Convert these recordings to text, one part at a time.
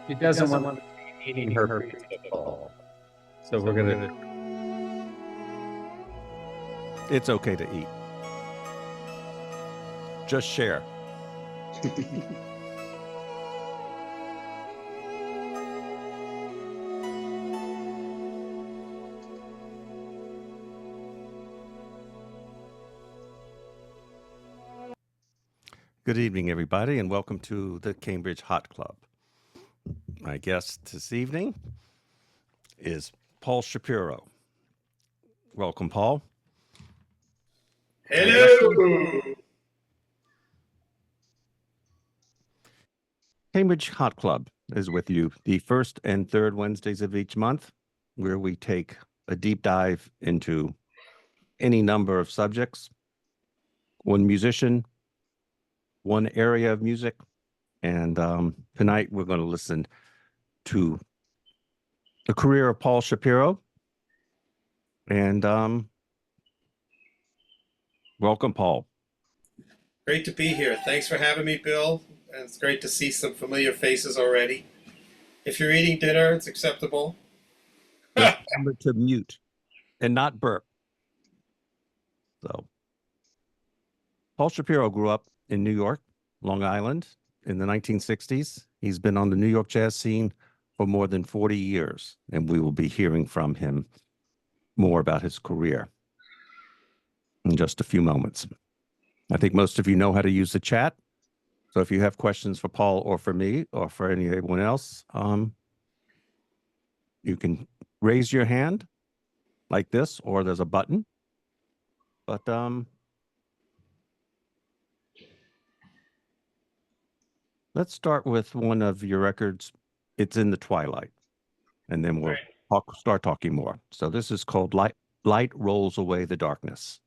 She doesn't want to be eating her pizza ball. So we're gonna. It's okay to eat. Just share. Good evening, everybody, and welcome to the Cambridge Hot Club. My guest this evening is Paul Shapiro. Welcome, Paul. Hello. Cambridge Hot Club is with you the first and third Wednesdays of each month, where we take a deep dive into any number of subjects, one musician, one area of music. And tonight we're going to listen to the career of Paul Shapiro. And welcome, Paul. Great to be here. Thanks for having me, Bill. And it's great to see some familiar faces already. If you're eating dinner, it's acceptable. Remember to mute and not burp. So, Paul Shapiro grew up in New York, Long Island, in the 1960s. He's been on the New York jazz scene for more than 40 years, and we will be hearing from him more about his career in just a few moments. I think most of you know how to use the chat. So if you have questions for Paul or for me or for anyone else, you can raise your hand like this, or there's a button. But let's start with one of your records. It's in the Twilight, and then we'll start talking more. So this is called Light Rolls Away the Darkness.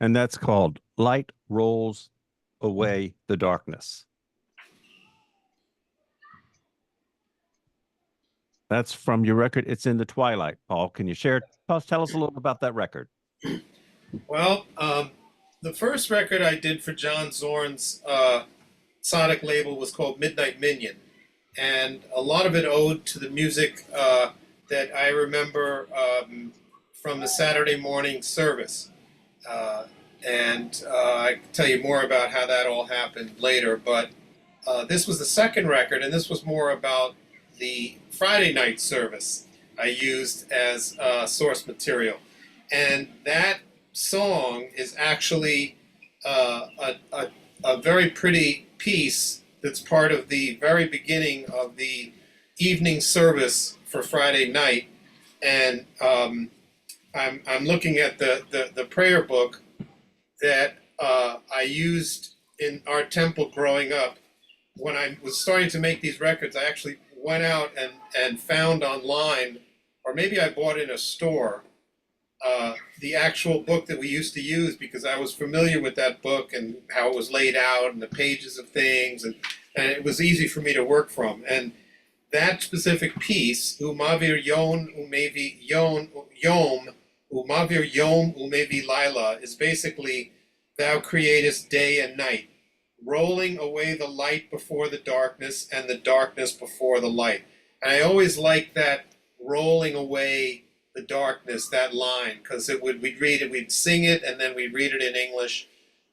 And that's called Light Rolls Away the Darkness. That's from your record. It's in the Twilight. Paul, can you share? Tell us a little about that record. Well, the first record I did for John Zorn's Sonic label was called Midnight Minion. And a lot of it owed to the music that I remember from the Saturday morning service. I can tell you more about how that all happened later, but this was the second record, and this was more about the Friday night service I used as source material. And that song is actually a very pretty piece that's part of the very beginning of the evening service for Friday night. And I'm looking at the prayer book that I used in our temple growing up. When I was starting to make these records, I actually went out and found online, or maybe I bought in a store, the actual book that we used to use, because I was familiar with that book and how it was laid out and the pages of things, and it was easy for me to work from. And that specific piece, Umavir Yon Umevi Yon Yom, Umavir Yom Umevi Lila, is basically thou createst day and night, rolling away the light before the darkness and the darkness before the light. And I always liked that rolling away the darkness, that line, because we'd read it, we'd sing it, and then we'd read it in English.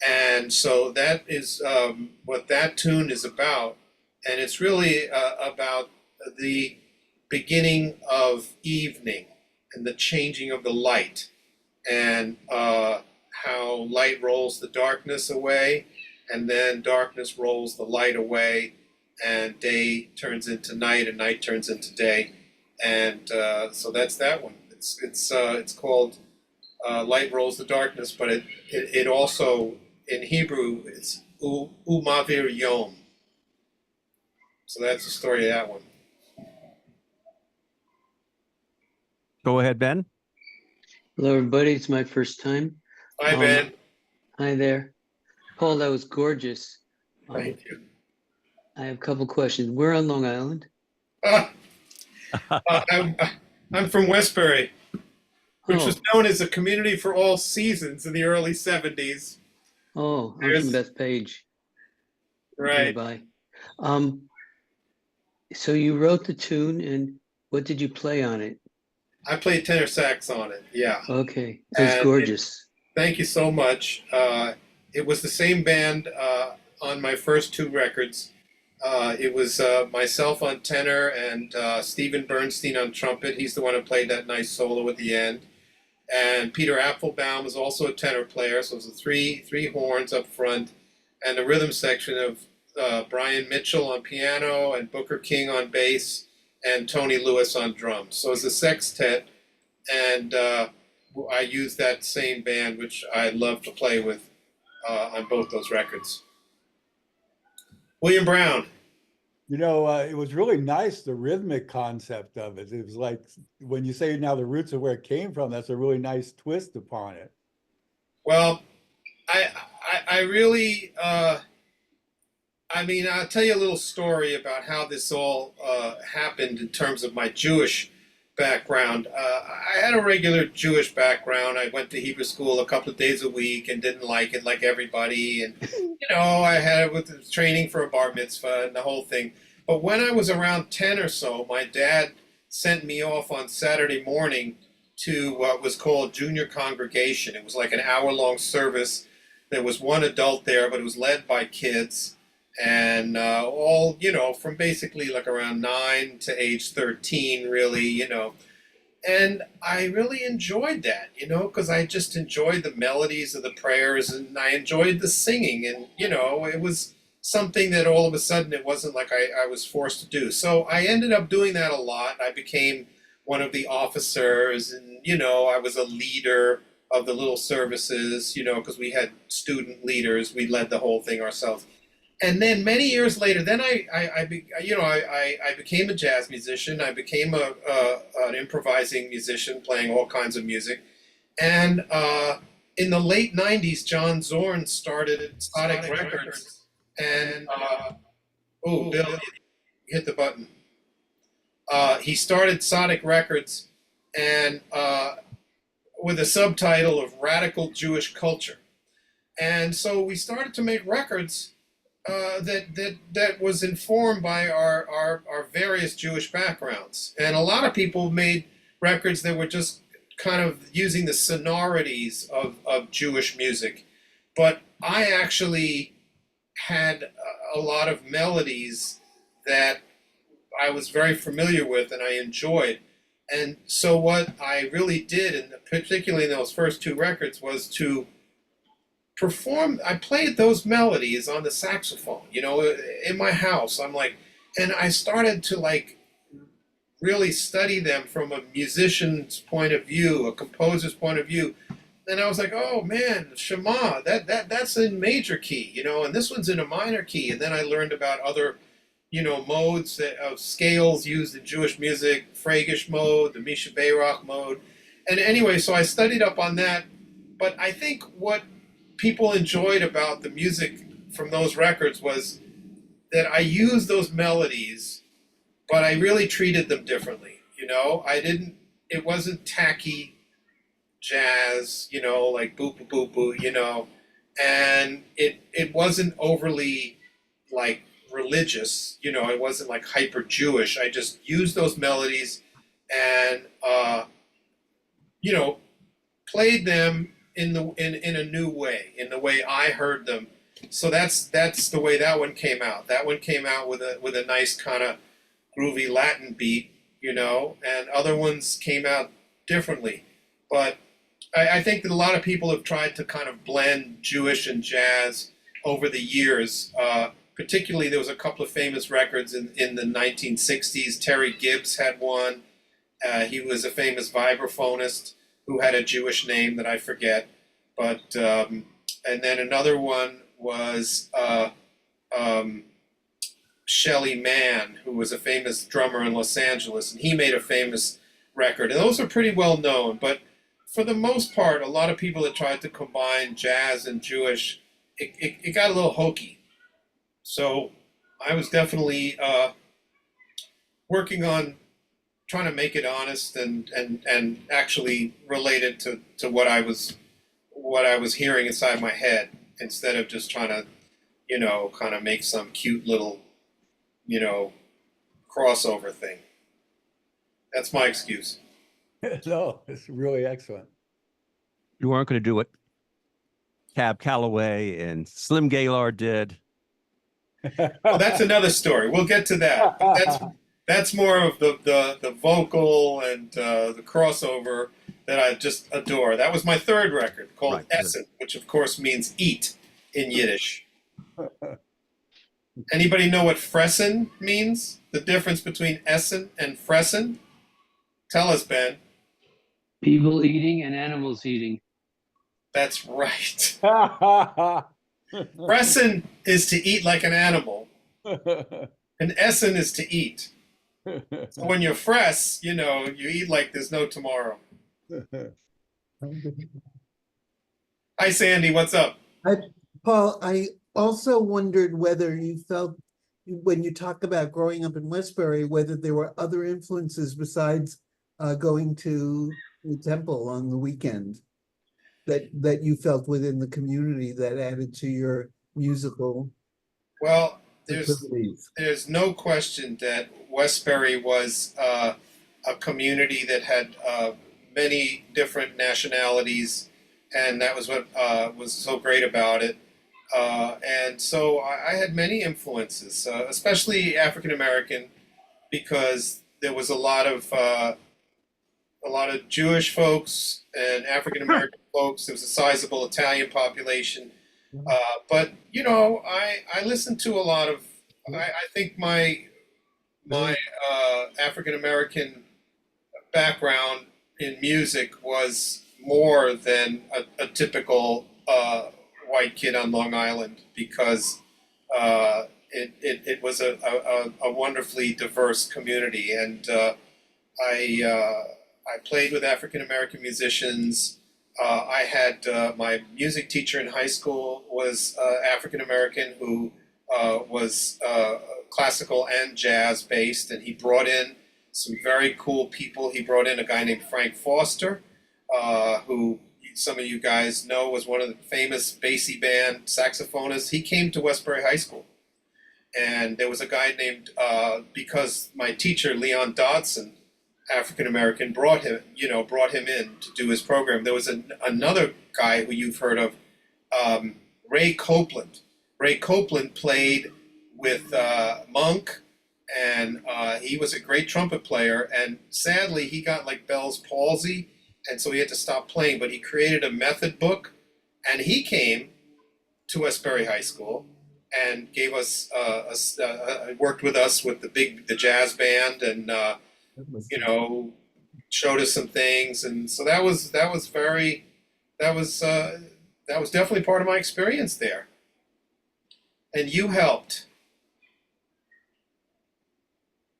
And so that is what that tune is about. And it's really about the beginning of evening and the changing of the light, and how light rolls the darkness away, and then darkness rolls the light away, and day turns into night, and night turns into day. And so that's that one. It's called Light Rolls the Darkness, but it also, in Hebrew, it's Umavir Yom. So that's the story of that one. Go ahead, Ben. Hello, everybody. It's my first time. Hi, Ben. Hi there. Paul, that was gorgeous. Thank you. I have a couple questions. We're on Long Island. I'm from Westbury, which Oh. was known as a community for all seasons in the early 70s. Oh, I'm There's- from Bethpage. Right. Nearby. So you wrote the tune, and what did you play on it? I played tenor sax on it. Yeah. Okay, it was And gorgeous. Thank you so much. It was the same band on my first two records. It was myself on tenor and Stephen Bernstein on trumpet. He's the one who played that nice solo at the end. And Peter Apfelbaum was also a tenor player, so it was three horns up front, and a rhythm section of Brian Mitchell on piano and Booker King on bass and Tony Lewis on drums. So it was a sextet, and I used that same band, which I love to play with on both those records. William Brown. You know, it was really nice, the rhythmic concept of it. It was like, when you say now the roots of where it came from, that's a really nice twist upon it. Well, I really, I mean, I'll tell you a little story about how this all happened in terms of my Jewish background. I had a regular Jewish background. I went to Hebrew school a couple of days a week and didn't like it like everybody. And, you know, I had with training for a bar mitzvah and the whole thing. But when I was around 10 or so, my dad sent me off on Saturday morning to what was called junior congregation. It was like an hour-long service. There was one adult there, but it was led by kids. And all, you know, from basically like around 9 to age 13, really, you know. And I really enjoyed that, you know, because I just enjoyed the melodies of the prayers, and I enjoyed the singing. And, you know, it was something that all of a sudden it wasn't like I was forced to do. So I ended up doing that a lot. I became one of the officers, and, you know, I was a leader of the little services, you know, because we had student leaders. We led the whole thing ourselves. And then many years later, then I became a jazz musician. I became an improvising musician, playing all kinds of music. And in the late 90s, John Zorn started Sonic Records. And, oh, Bill, you hit the button. He started Sonic Records and with a subtitle of Radical Jewish Culture. And so we started to make records that was informed by our various Jewish backgrounds. And a lot of people made records that were just kind of using the sonorities of Jewish music. But I actually had a lot of melodies that I was very familiar with and I enjoyed. And so what I really did, and particularly in those first two records, was to perform. I played those melodies on the saxophone, you know, in my house. I'm like, and I started to like really study them from a musician's point of view, a composer's point of view. And I was like, oh man, Shema, that's in major key, you know, and this one's in a minor key. And then I learned about other, you know, modes of scales used in Jewish music, Fragish mode, the Misha Bayrock mode. And anyway, so I studied up on that. But I think what people enjoyed about the music from those records was that I used those melodies, but I really treated them differently. You know, it wasn't tacky jazz, you know, like boop, boop, boop, boop, you know, and it wasn't overly like religious, you know, it wasn't like hyper Jewish. I just used those melodies and, you know, played them in a new way, in the way I heard them. So that's the way that one came out. That one came out with a nice kind of groovy Latin beat, you know, and other ones came out differently. But I think that a lot of people have tried to kind of blend Jewish and jazz over the years. Particularly, there was a couple of famous records in the 1960s. Terry Gibbs had one. He was a famous vibraphonist who had a Jewish name that I forget. But and then another one was Shelly Manne, who was a famous drummer in Los Angeles, and he made a famous record. And those are pretty well known. But for the most part, a lot of people that tried to combine jazz and Jewish, it got a little hokey. So I was definitely working on trying to make it honest and actually related to what I was hearing inside my head, instead of just trying to, you know, kind of make some cute little, you know, crossover thing. That's my excuse. No, it's really excellent. You weren't going to do it. Cab Calloway and Slim Gaylord did. Well, that's another story. We'll get to that. But that's more of the vocal and the crossover that I just adore. That was my third record called Right. Essen, which of course means eat in Yiddish. Anybody know what fressen means? The difference between Essen and fressen? Tell us, Ben. People eating and animals eating. That's right. Fressen is to eat like an animal, and Essen is to eat. So when you fress, you know, you eat like there's no tomorrow. Hi, Sandy. What's up? Paul, I also wondered whether you felt, when you talk about growing up in Westbury, whether there were other influences besides going to the temple on the weekend that you felt within the community that added to your musical Well, there's proclivities. no question that Westbury was a community that had many different nationalities, and that was what was so great about it. And so I had many influences, especially African American, because there was a lot of Jewish folks and African American folks. There was a sizable Italian population. But you know, I listened to a lot of. I think my African American background in music was more than a typical white kid on Long Island, because it was a wonderfully diverse community, and I played with African American musicians. I had my music teacher in high school was African American who was classical and jazz based, and he brought in some very cool people. He brought in a guy named Frank Foster, who some of you guys know was one of the famous Basie band saxophonists. He came to Westbury High School. And there was a guy named, because my teacher, Leon Dodson, African American, brought him in to do his program. There was another guy who you've heard of, Ray Copeland. Ray Copeland played with Monk, and he was a great trumpet player. And sadly, he got like Bell's palsy, and so he had to stop playing. But he created a method book, and he came to Westbury High School and gave us worked with us with the jazz band, and showed us some things, and so that was definitely part of my experience there. And you helped.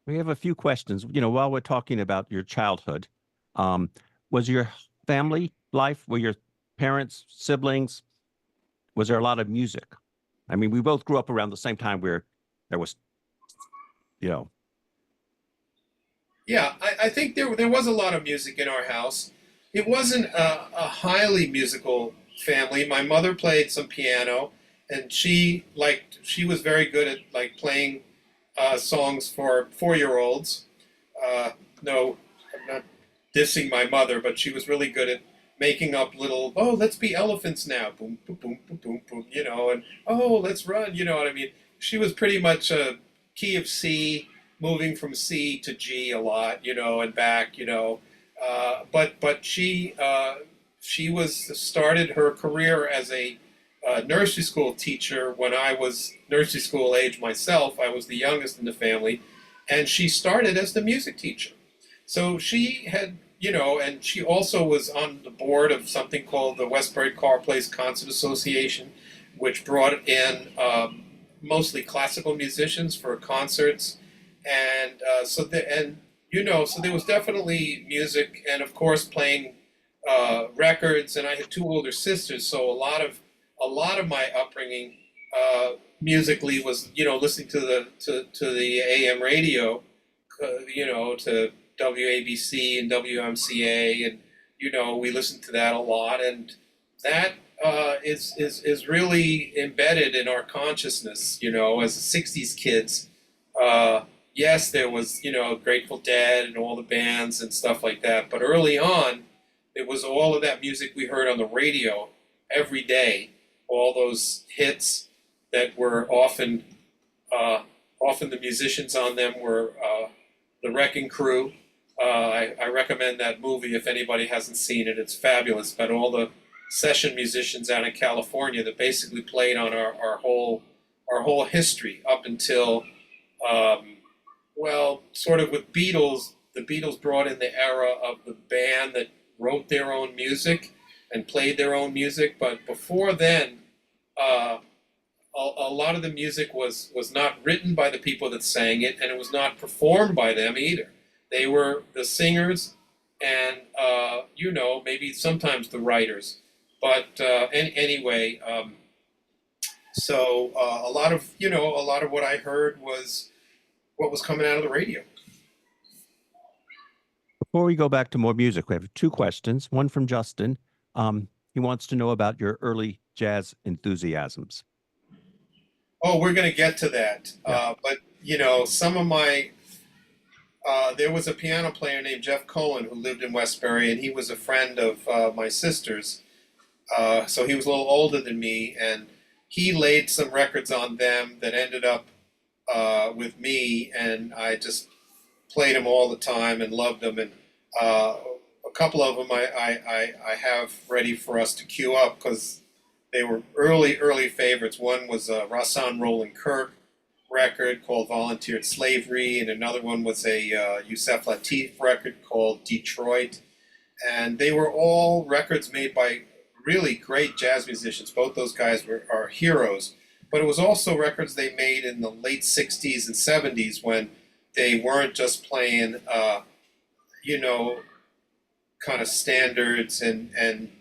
We have a few questions. While we're talking about your childhood, was your family life, were your parents, siblings, was there a lot of music? I mean, we both grew up around the same time where there was, Yeah, I think there was a lot of music in our house. It wasn't a highly musical family. My mother played some piano, and she was very good at playing songs for 4-year-olds. No, I'm not dissing my mother, but she was really good at making up little, oh, let's be elephants now, boom, boom, boom, boom, boom, boom, and oh, let's run, you know what I mean? She was pretty much a key of C, moving from C to G a lot, and back, but she started her career as a nursery school teacher when I was nursery school age myself. I was the youngest in the family, and she started as the music teacher. So she had, and she also was on the board of something called the Westbury Car Place Concert Association, which brought in mostly classical musicians for concerts, and so there was definitely music, and of course playing records. And I had 2 older sisters, so a lot of my upbringing musically was listening to the AM radio, to WABC and WMCA, and we listened to that a lot, and that is really embedded in our consciousness. As '60s kids, yes, there was Grateful Dead and all the bands and stuff like that, but early on, it was all of that music we heard on the radio every day, all those hits that were often the musicians on them were the Wrecking Crew. I recommend that movie if anybody hasn't seen it. It's fabulous. But all the session musicians out in California that basically played on our whole history up until, sort of with Beatles. The Beatles brought in the era of the band that wrote their own music and played their own music. But before then, a lot of the music was not written by the people that sang it, and it was not performed by them either. They were the singers, and maybe sometimes the writers. But anyway, so a lot of what I heard was what was coming out of the radio. Before we go back to more music, we have 2 questions. One from Justin. He wants to know about your early jazz enthusiasms. Oh, we're going to get to that. Yeah. But some of my there was a piano player named Jeff Cohen who lived in Westbury, and he was a friend of my sister's. So he was a little older than me, and he laid some records on them that ended up with me, and I just played them all the time and loved them. And a couple of them I have ready for us to queue up because they were early favorites. One was a Rahsaan Roland Kirk record called Volunteered Slavery, and another one was a Yusef Lateef record called Detroit. And they were all records made by really great jazz musicians. Both those guys are heroes. But it was also records they made in the late 60s and 70s when they weren't just playing, kind of standards and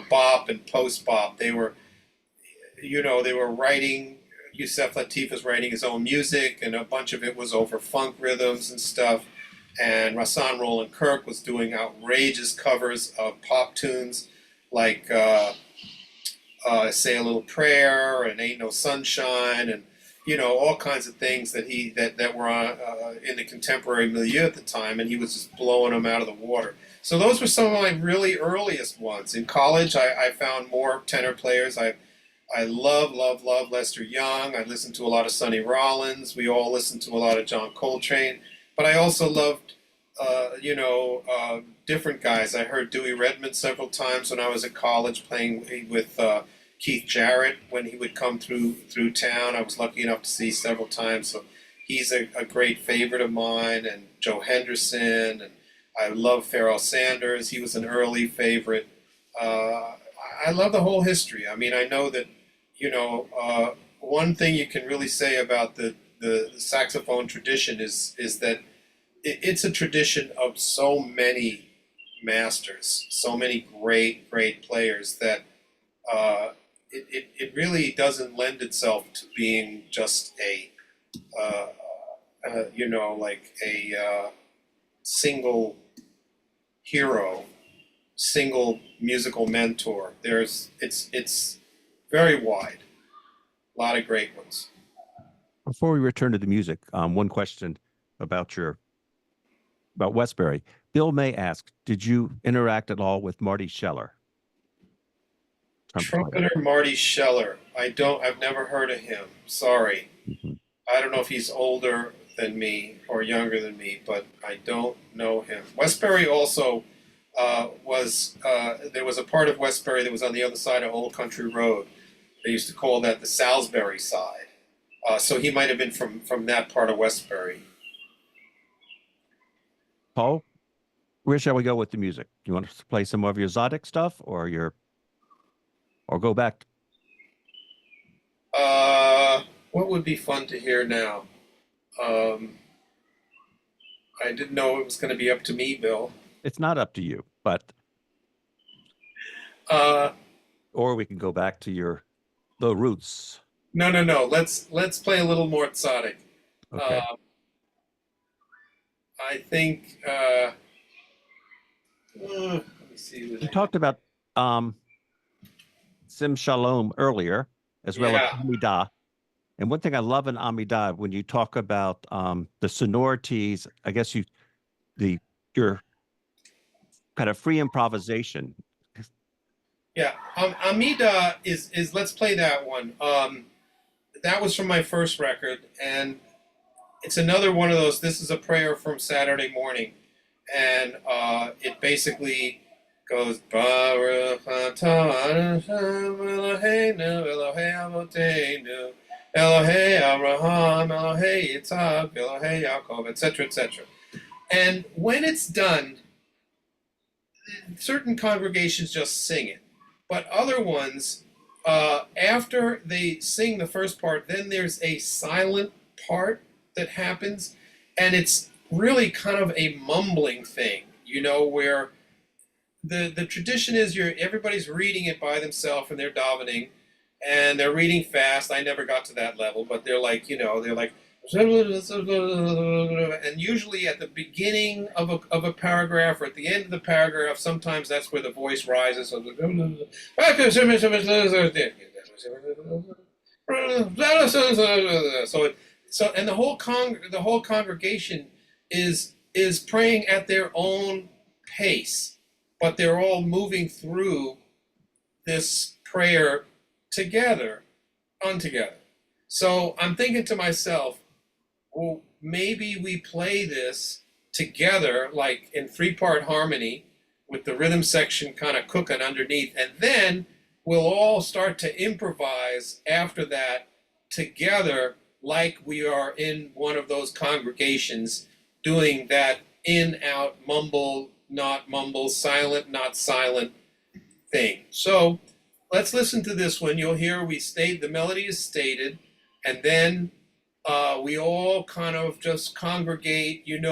bop and post bop. They were writing. Yusef Lateef was writing his own music, and a bunch of it was over funk rhythms and stuff. And Rahsaan Roland Kirk was doing outrageous covers of pop tunes like "Say a Little Prayer" and "Ain't No Sunshine," and all kinds of things that were on, in the contemporary milieu at the time, and he was just blowing them out of the water. So those were some of my really earliest ones. In college, I found more tenor players. I love Lester Young. I listened to a lot of Sonny Rollins. We all listened to a lot of John Coltrane. But I also loved, different guys. I heard Dewey Redman several times when I was at college playing with Keith Jarrett when he would come through town. I was lucky enough to see several times. So he's a great favorite of mine. And Joe Henderson. And I love Pharoah Sanders. He was an early favorite. I love the whole history. I mean, I know that, one thing you can really say about the saxophone tradition is that it's a tradition of so many masters, so many great players that it really doesn't lend itself to being just like a single hero, single musical mentor. It's very wide. A lot of great ones. Before we return to the music, one question about Westbury. Bill May asked, did you interact at all with Marty Scheller? Trumpeter Marty Scheller. I've never heard of him. Sorry. Mm-hmm. I don't know if he's older than me or younger than me, but I don't know him. Westbury also there was a part of Westbury that was on the other side of Old Country Road. They used to call that the Salisbury side. So he might have been from that part of Westbury. Paul, where shall we go with the music? You want us to play some of your Zodic stuff or go back? What would be fun to hear now? I didn't know it was going to be up to me, Bill. It's not up to you, but or we can go back to the roots. No. Let's play a little more exotic. Okay. I think. Let me see. You talked about Sim Shalom earlier, as well as Amidah. And one thing I love in Amidah, when you talk about the sonorities, I guess your kind of free improvisation. Yeah, Amidah is let's play that one. That was from my first record, and it's another one of those. This is a prayer from Saturday morning, and it basically goes Baruch atah Eloheinu Elohei Avoteinu Elohei Abraham Elohei Yitzhak Elohei Yaakov, etc., etc. And when it's done, certain congregations just sing it, but other ones, after they sing the first part, then there's a silent part that happens, and it's really kind of a mumbling thing, where the tradition is everybody's reading it by themselves and they're davening, and they're reading fast. I never got to that level, but they're like, and usually at the beginning of a paragraph or at the end of the paragraph, sometimes that's where the voice rises. So and the whole congregation is praying at their own pace, but they're all moving through this prayer together. So I'm thinking to myself, well, maybe we play this together, like in 3-part harmony, with the rhythm section kind of cooking underneath, and then we'll all start to improvise after that together, like we are in one of those congregations doing that in-out, mumble, not mumble, silent, not silent thing. So let's listen to this one. You'll hear the melody is stated, and then we all kind of just congregate, and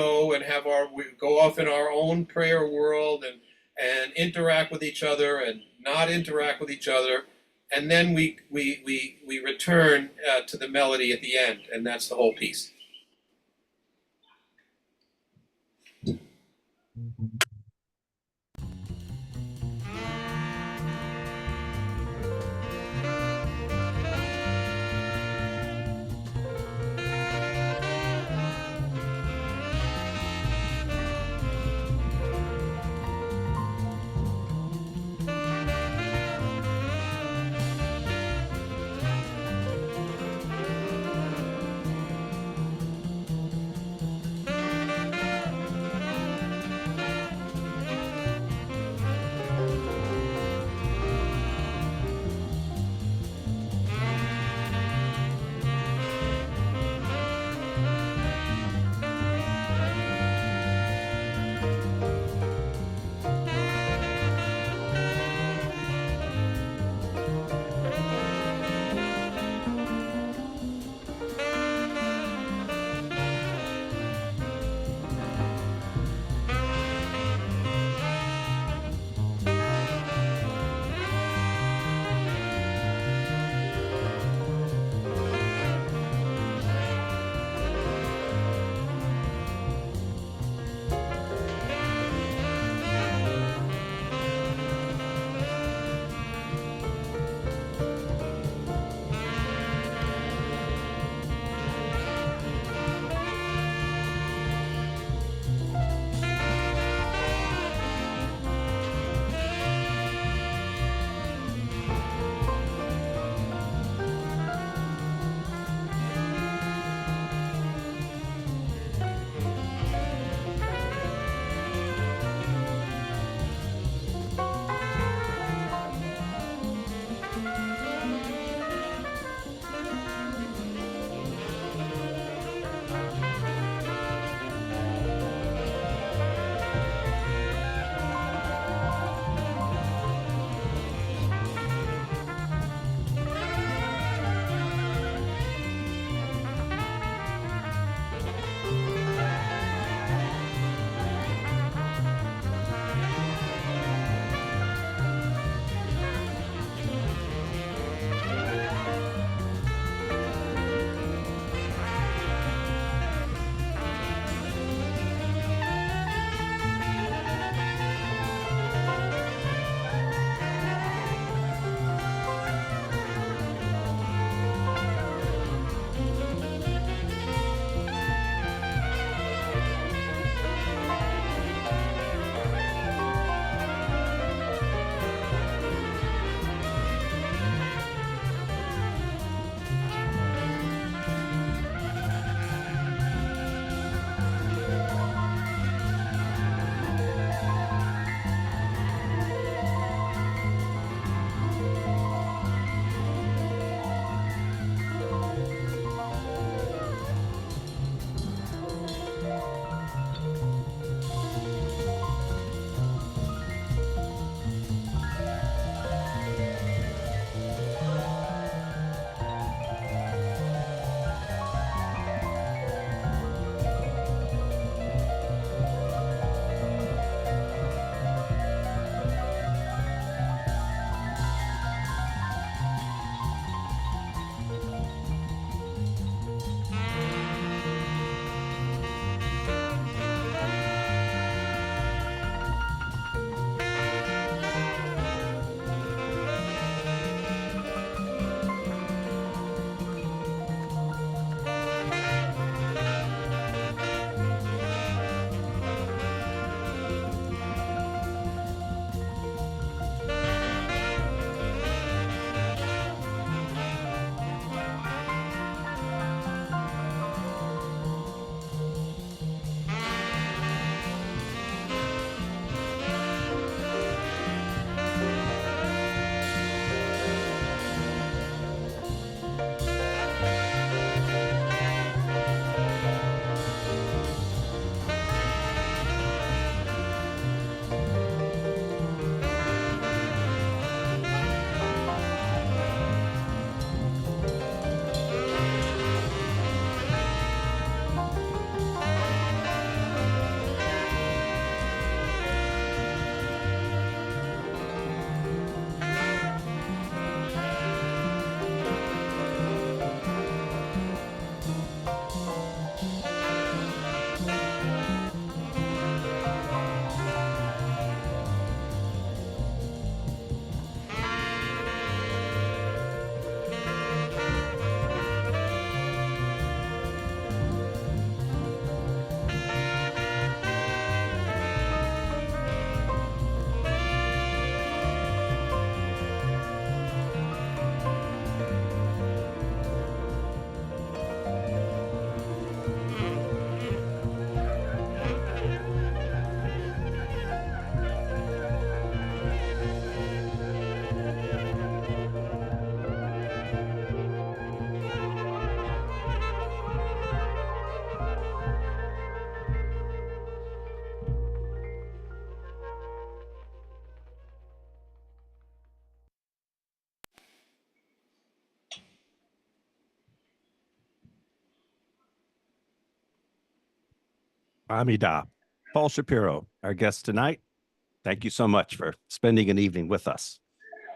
we go off in our own prayer world and interact with each other and not interact with each other, and then we return to the melody at the end, and that's the whole piece. Amida. Paul Shapiro, our guest tonight. Thank you so much for spending an evening with us.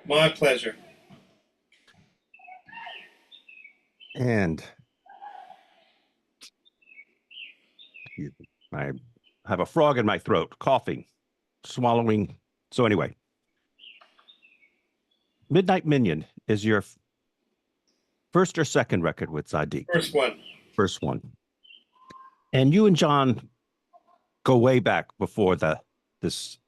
My pleasure. And I have a frog in my throat, coughing, swallowing. So anyway, Midnight Minion is your first or second record with Zadig? First one. First one. And you and John go way back before these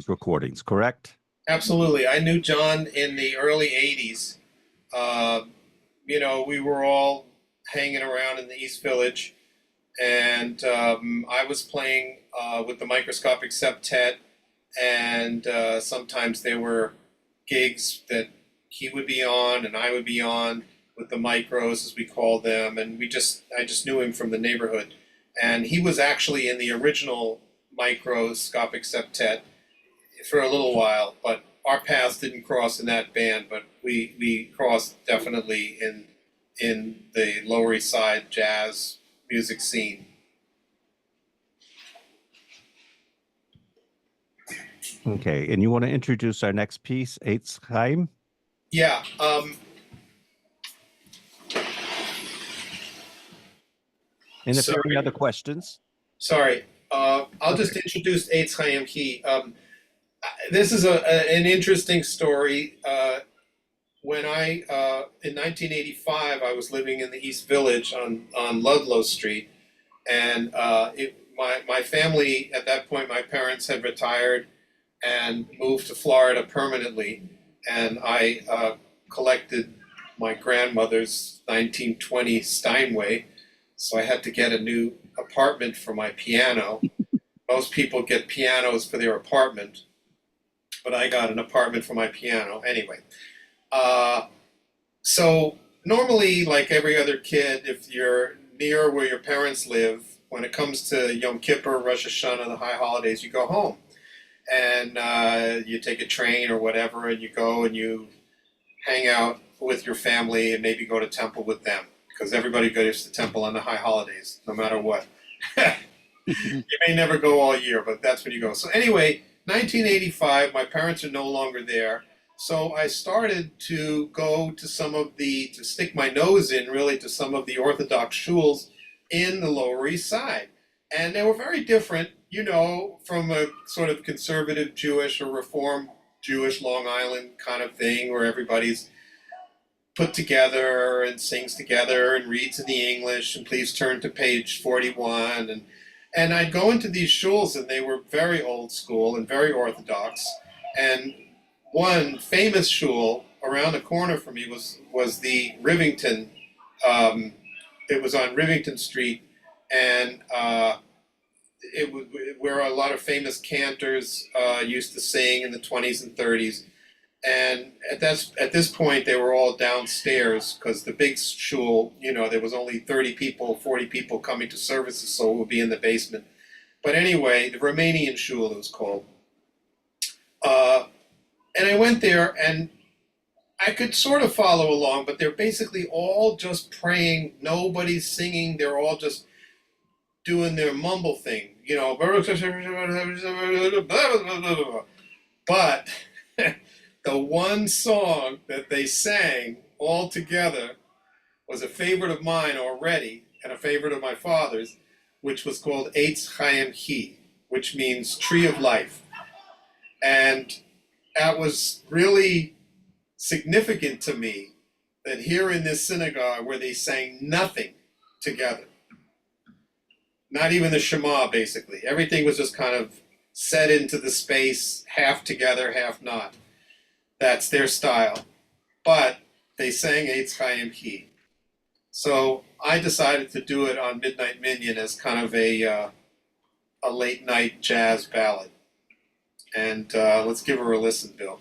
recordings, correct? Absolutely. I knew John in the early 80s. We were all hanging around in the East Village, and I was playing with the Microscopic Septet, and sometimes there were gigs that he would be on and I would be on with the Micros, as we called them, and I just knew him from the neighborhood. And he was actually in the original Microscopic Septet for a little while, but our paths didn't cross in that band, but we crossed definitely in the Lower East Side jazz music scene. Okay, and you want to introduce our next piece, Eitz Chaim? Yeah. And if there are Sorry. any other questions, Sorry, I'll just introduce Eitz Chaim He. This is an interesting story. When in 1985, I was living in the East Village on Ludlow Street, and my family at that point, my parents had retired and moved to Florida permanently, and I collected my grandmother's 1920 Steinway, so I had to get a new apartment for my piano. Most people get pianos for their apartment, but I got an apartment for my piano anyway. So normally, like every other kid, if you're near where your parents live, when it comes to Yom Kippur, Rosh Hashanah, the high holidays, you go home. And you take a train or whatever, and you go and you hang out with your family and maybe go to temple with them, because everybody goes to temple on the high holidays, no matter what. You may never go all year, but that's when you go. So anyway, 1985, my parents are no longer there. So I started to go to to stick my nose in really to some of the Orthodox shuls in the Lower East Side. And they were very different, from a sort of conservative Jewish or Reform Jewish Long Island kind of thing where everybody's put together and sings together and reads in the English and please turn to page 41. And I'd go into these shuls and they were very old school and very Orthodox. And one famous shul around the corner from me was the Rivington. It was on Rivington Street, and it was where a lot of famous cantors used to sing in the 20s and 30s. And at this point, they were all downstairs because the big shul, there was only 30 people, 40 people coming to services, so it would be in the basement. But anyway, the Romanian shul, it was called. And I went there, and I could sort of follow along, but they're basically all just praying. Nobody's singing. They're all just doing their mumble thing, But the one song that they sang all together was a favorite of mine already and a favorite of my father's, which was called Eitz Chaim He, which means tree of life. And that was really significant to me, that here in this synagogue where they sang nothing together, not even the Shema, basically. Everything was just kind of set into the space, half together, half not. That's their style. But they sang Eitz Chaim He. So I decided to do it on Midnight Minion as kind of a late night jazz ballad. And let's give her a listen, Bill.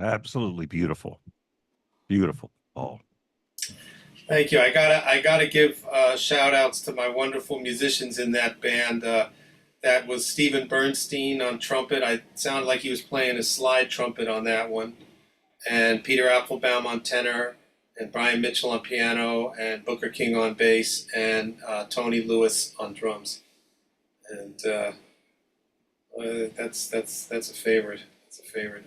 Absolutely beautiful. Beautiful, Paul. Thank you. I gotta give shout outs to my wonderful musicians in that band. That was Stephen Bernstein on trumpet. I sounded like he was playing a slide trumpet on that one. And Peter Applebaum on tenor, and Brian Mitchell on piano, and Booker King on bass, and Tony Lewis on drums. And that's a favorite. That's a favorite.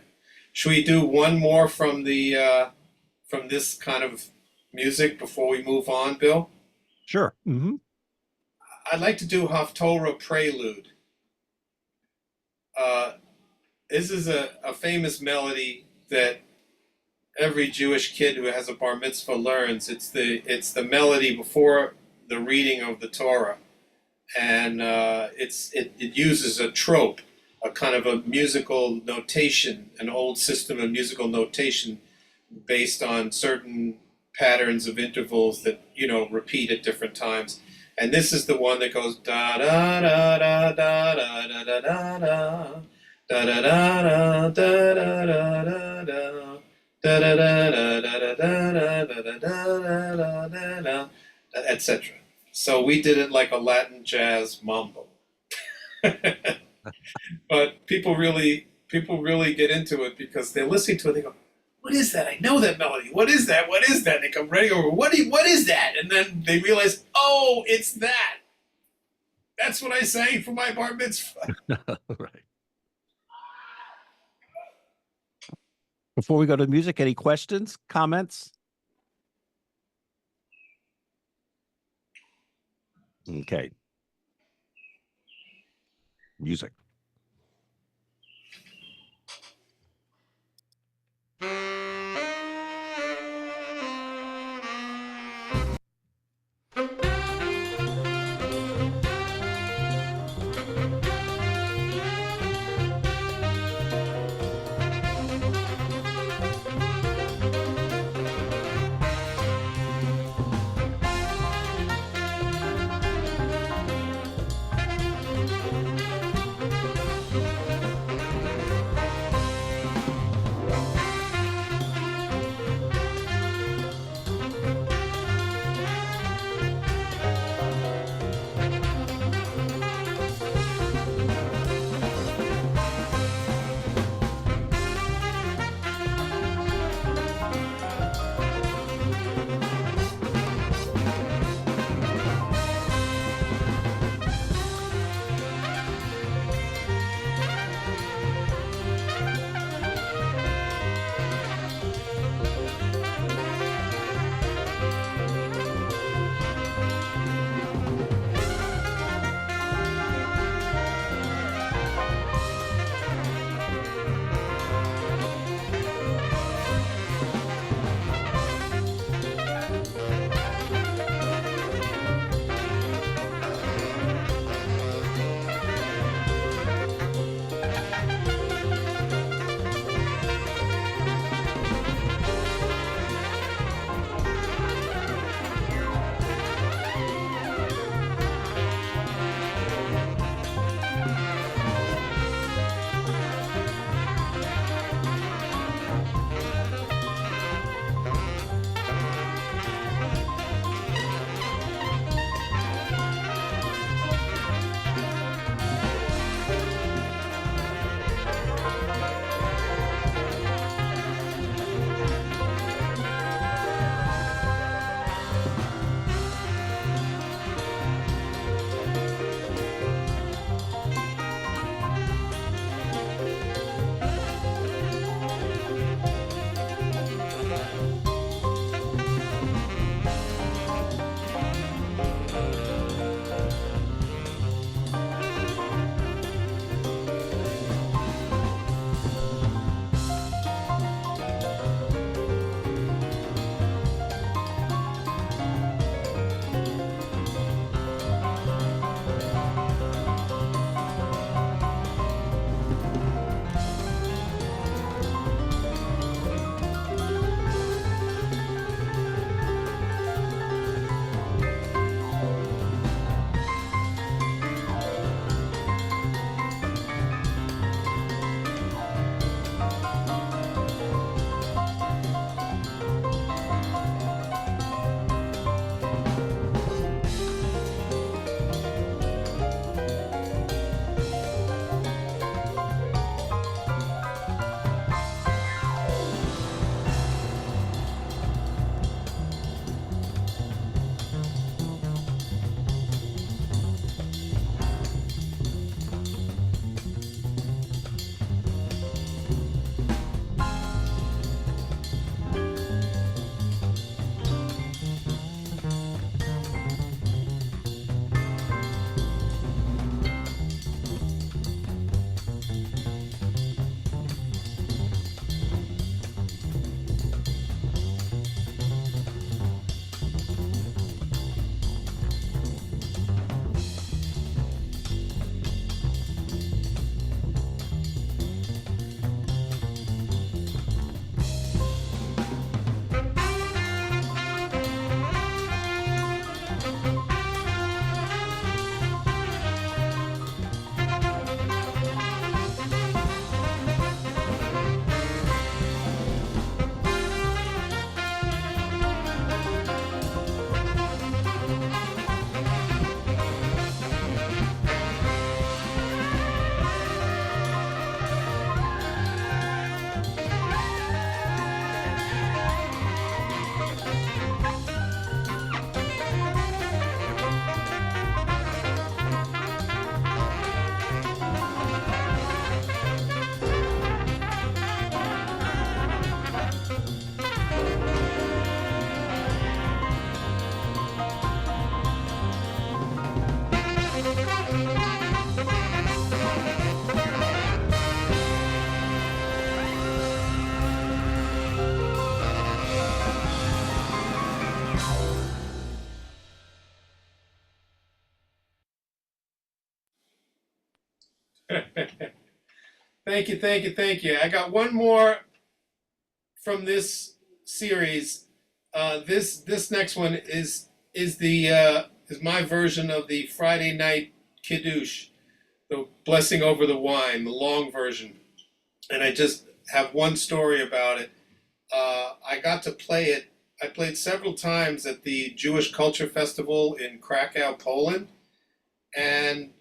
Should we do one more from the from this kind of music before we move on, Bill? Sure. Mm-hmm. I'd like to do Haftorah Prelude. This is a famous melody that every Jewish kid who has a bar mitzvah learns. It's the melody before the reading of the Torah, and it uses a trope, a kind of a musical notation, an old system of musical notation based on certain patterns of intervals that repeat at different times. And this is the one that goes da da da da da da da da da da da da da da da da da da etc. So we did it like a Latin jazz mambo. But people really get into it because they're listening to it. They go, "What is that? I know that melody. What is that? What is that?" They come running over. What is that? And then they realize, oh, it's that. That's what I sang for my bar mitzvah. Right. Before we go to music, any questions, comments? Okay. Music. Thank you, thank you, thank you. I got one more from this series. This next one is my version of the Friday night kiddush, the blessing over the wine, the long version. And I just have one story about it. I got to play it. I played several times at the Jewish Culture Festival in Krakow, Poland, and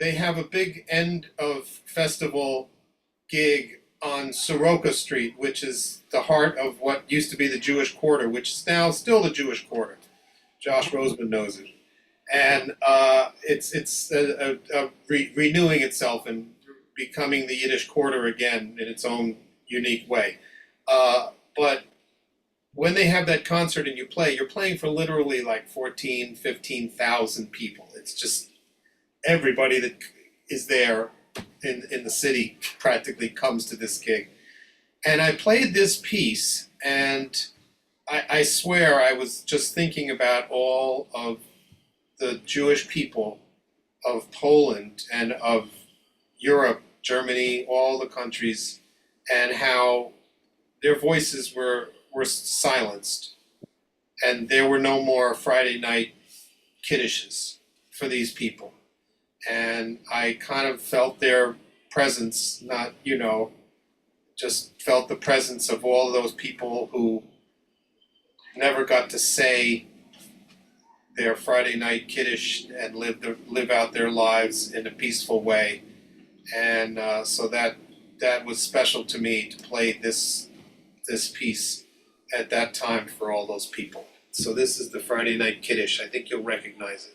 they have a big end of festival gig on Soroka Street, which is the heart of what used to be the Jewish Quarter, which is now still the Jewish Quarter. Josh Roseman knows it, and it's renewing itself and becoming the Yiddish Quarter again in its own unique way. But when they have that concert and you play, you're playing for literally like 14, 15,000 people. It's just everybody that is there in the city practically comes to this gig. And I played this piece, and I swear I was just thinking about all of the Jewish people of Poland and of Europe, Germany, all the countries, and how their voices were silenced. And there were no more Friday night kiddishes for these people. And I kind of felt their presence, not, just felt the presence of all of those people who never got to say their Friday night kiddush and live out their lives in a peaceful way. And so that was special to me to play this piece at that time for all those people. So this is the Friday night kiddush. I think you'll recognize it.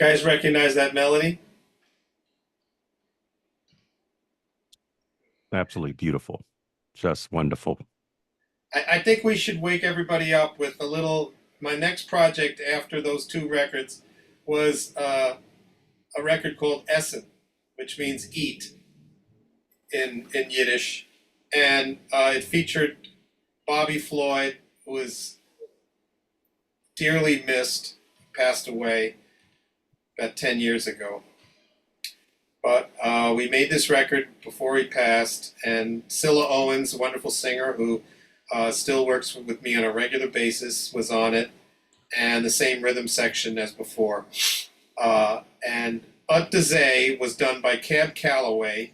Guys recognize that melody? Absolutely beautiful. Just wonderful. I think we should wake everybody up with a little. My next project after those two records was a record called Essen, which means eat in Yiddish. And it featured Bobby Floyd, who was dearly missed, passed away about 10 years ago. But we made this record before he passed, and Cilla Owens, a wonderful singer who still works with me on a regular basis, was on it, and the same rhythm section as before. And Ut de Zay was done by Cab Calloway,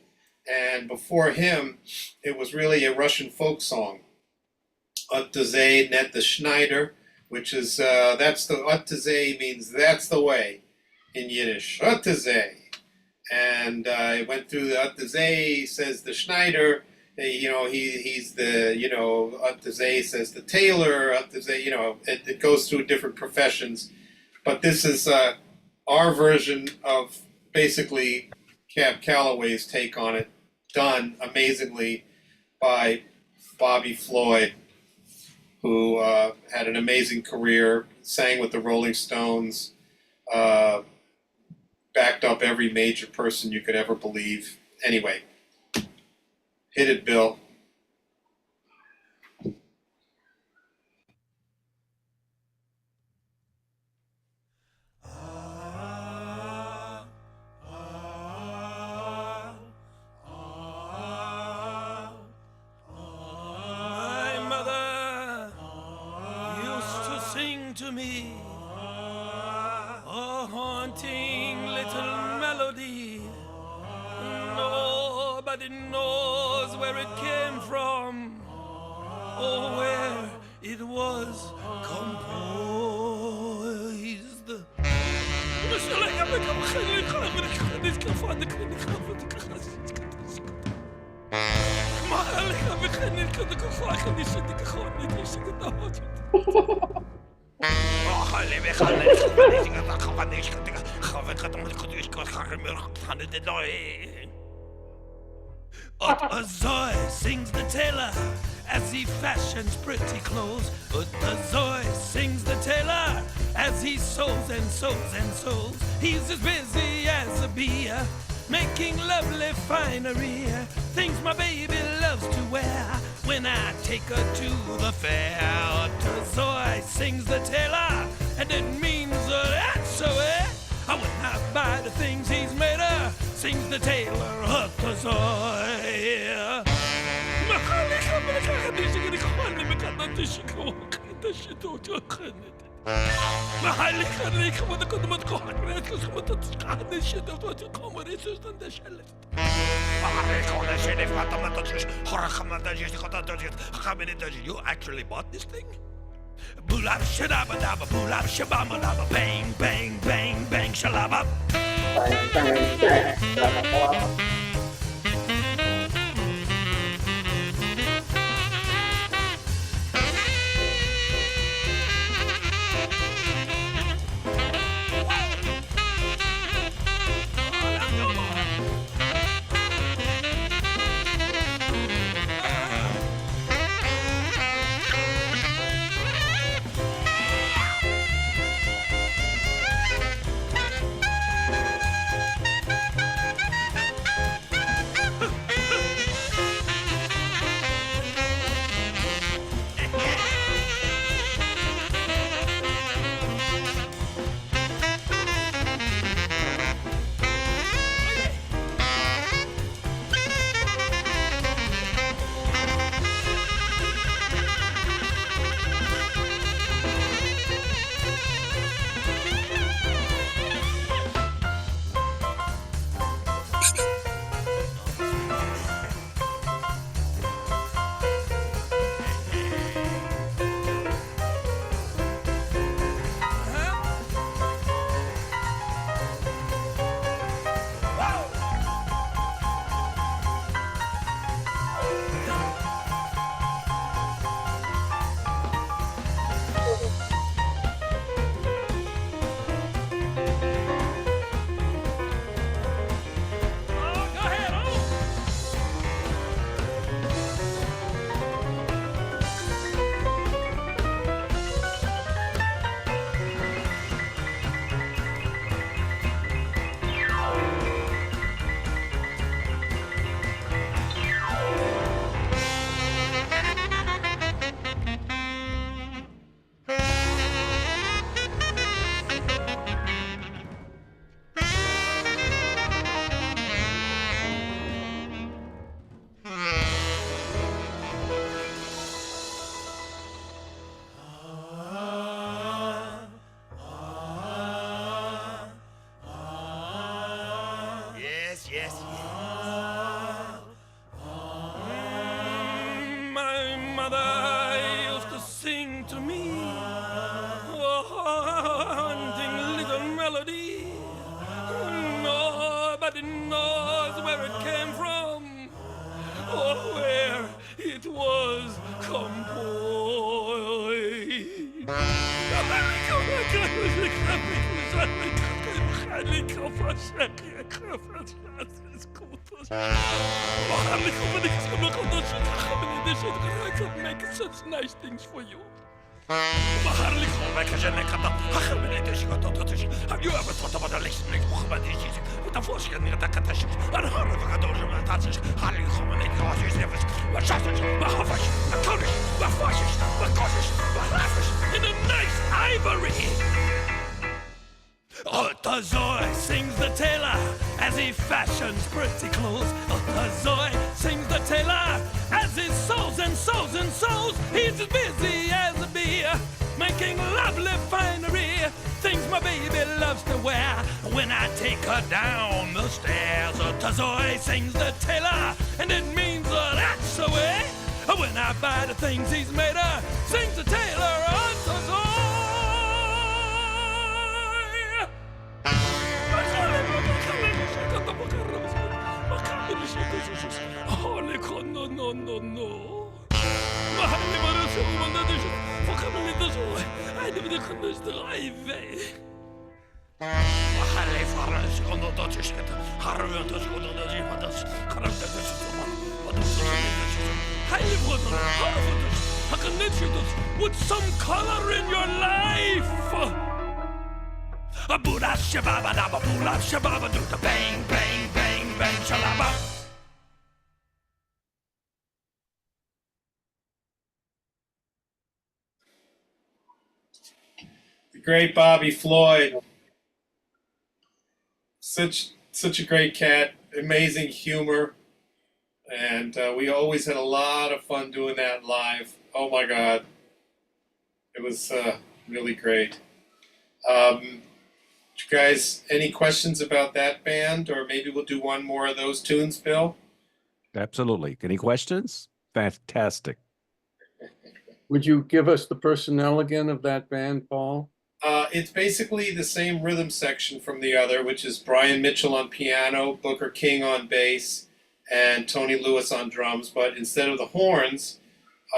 and before him, it was really a Russian folk song. Ut de Zay net the Schneider, which is, that's the, Ut de Zay means that's the way in Yiddish. Ut de Zay. And I went through the Ut de Zay says the Schneider, he's the, Ut de Zay says the tailor, Ut de Zay, it goes through different professions. But this is our version of basically Cab Calloway's take on it, done amazingly by Bobby Floyd, who had an amazing career, sang with the Rolling Stones, backed up every major person you could ever believe. Anyway, hit it, Bill. My mother used to sing to me a haunting little melody. Nobody knows where it came from or where it was composed. Zoy sings the tailor as he fashions pretty clothes. Zoy sings the tailor as he sews and sews and sews. He's as busy as a bee, making lovely finery, things my baby loves to wear when I take her to the fair. Zoy sings the tailor, and it means that's so I would not buy the things he's made her, sings the tailor of the Zoy. You actually bought this thing? Boolab shadaba daba, boolab shabama daba, bang, bang, bang, bang, shalaba. Yes. My mother used to sing to me a haunting little melody. Nobody knows where it came from or where it was I make such nice things for you. Have you ever thought about the listening with the force and the catastrophe and horror of the touches? Highly humanity, the sausage, the hoffers, the conish, the flashes, the cautious, the laughers in a nice ivory. Otazoy sings the tailor as he fashions pretty clothes. Otazoy sings the tailor as he sews and sews and sews. He's as busy as a bee, making lovely finery, things my baby loves to wear. When I take her down the stairs, Otazoy sings the tailor, and it means that's the way. When I buy the things he's made her, sings the tailor, Otazoy. No. Mahali var så man det så. Vad kan man inte så? Nej, det kunde driva. Mahali var så on the Dutch shit. Har vi inte så då det var det. Kan inte det så man. Vad det så. Hey, how can you with some color in your life? A Buddha shababa dabba Buddha shababa do the bang bang bang bang shalaba. The great Bobby Floyd. Such a great cat, amazing humor, and we always had a lot of fun doing that live. Oh my God, it was really great. You guys, any questions about that band, or maybe we'll do one more of those tunes, Bill? Absolutely. Any questions? Fantastic. Would you give us the personnel again of that band, Paul? It's basically the same rhythm section from the other, which is Brian Mitchell on piano, Booker King on bass, and Tony Lewis on drums. But instead of the horns,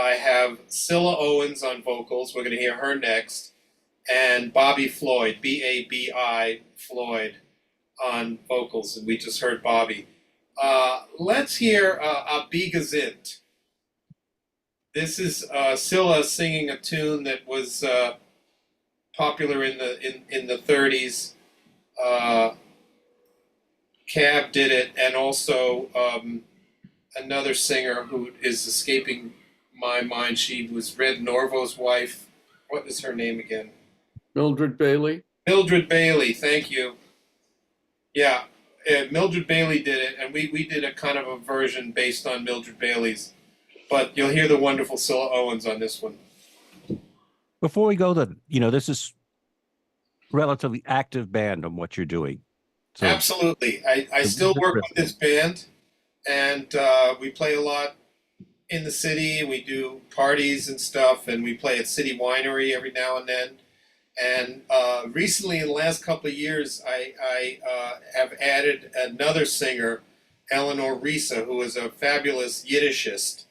I have Scylla Owens on vocals. We're going to hear her next. And Bobby Floyd, B-A-B-I Floyd, on vocals. And we just heard Bobby. Let's hear Abigazint. This is Scylla singing a tune that was popular in the 30s. Cab did it, and also another singer who is escaping my mind. She was Red Norvo's wife. What is her name again? Mildred Bailey? Mildred Bailey, thank you. Yeah, Mildred Bailey did it, and we did a kind of a version based on Mildred Bailey's. But you'll hear the wonderful Scylla Owens on this one. Before we go, this is relatively active band on what you're doing. So, absolutely. I still work with this band, and we play a lot in the city. We do parties and stuff, and we play at City Winery every now and then. And recently, in the last couple of years, I have added another singer, Eleanor Risa, who is a fabulous Yiddishist.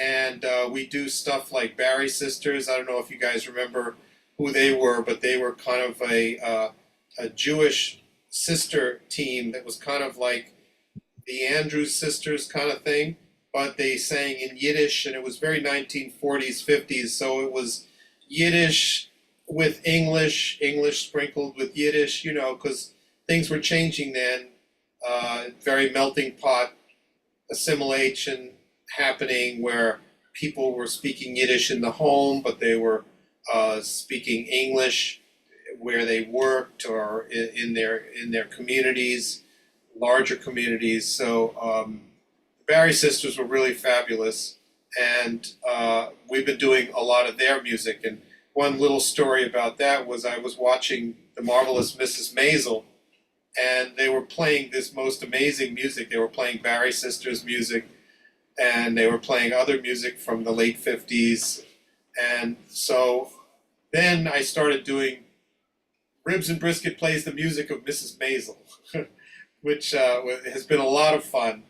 And we do stuff like Barry Sisters. I don't know if you guys remember who they were, but they were kind of a Jewish sister team that was kind of like the Andrews Sisters kind of thing, but they sang in Yiddish, and it was very 1940s, 50s, so it was Yiddish with English sprinkled with Yiddish, because things were changing then, very melting pot assimilation happening where people were speaking Yiddish in the home, but they were speaking English where they worked or in their communities, larger communities. So the Barry Sisters were really fabulous, and we've been doing a lot of their music. And one little story about that was I was watching The Marvelous Mrs. Maisel, and they were playing this most amazing music. They were playing Barry Sisters music, and they were playing other music from the late 50s. And so then I started doing Ribs and Brisket Plays the Music of Mrs. Maisel, which has been a lot of fun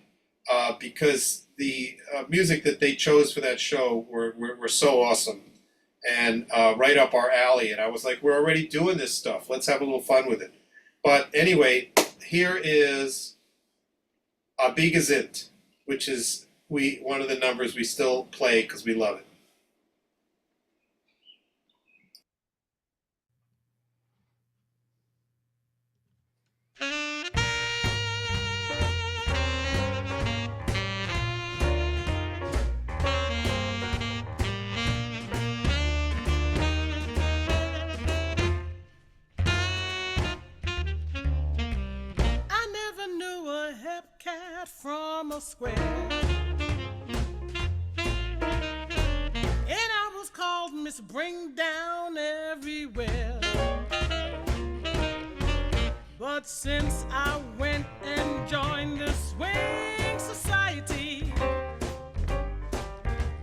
because the music that they chose for that show were so awesome and right up our alley. And I was like, we're already doing this stuff. Let's have a little fun with it. But anyway, here is a Bigazint, which is one of the numbers we still play because we love it. I never knew a hep cat from a square. And I was called Miss Bring Down everywhere. But since I went and joined the swing society,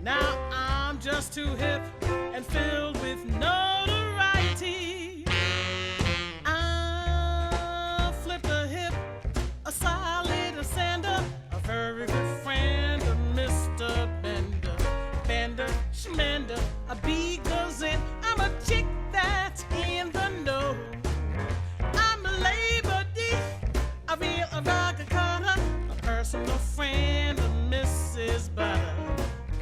now I'm just too hip and filled with notoriety. I flipped a hip, a solid, a sander, a very good friend of Mr. Bender. Bender, Schmender, a Bigazint. I'm a chick that's in the know. I'm a Labor D, a real rocket cutter, a personal friend of Mrs. Butter.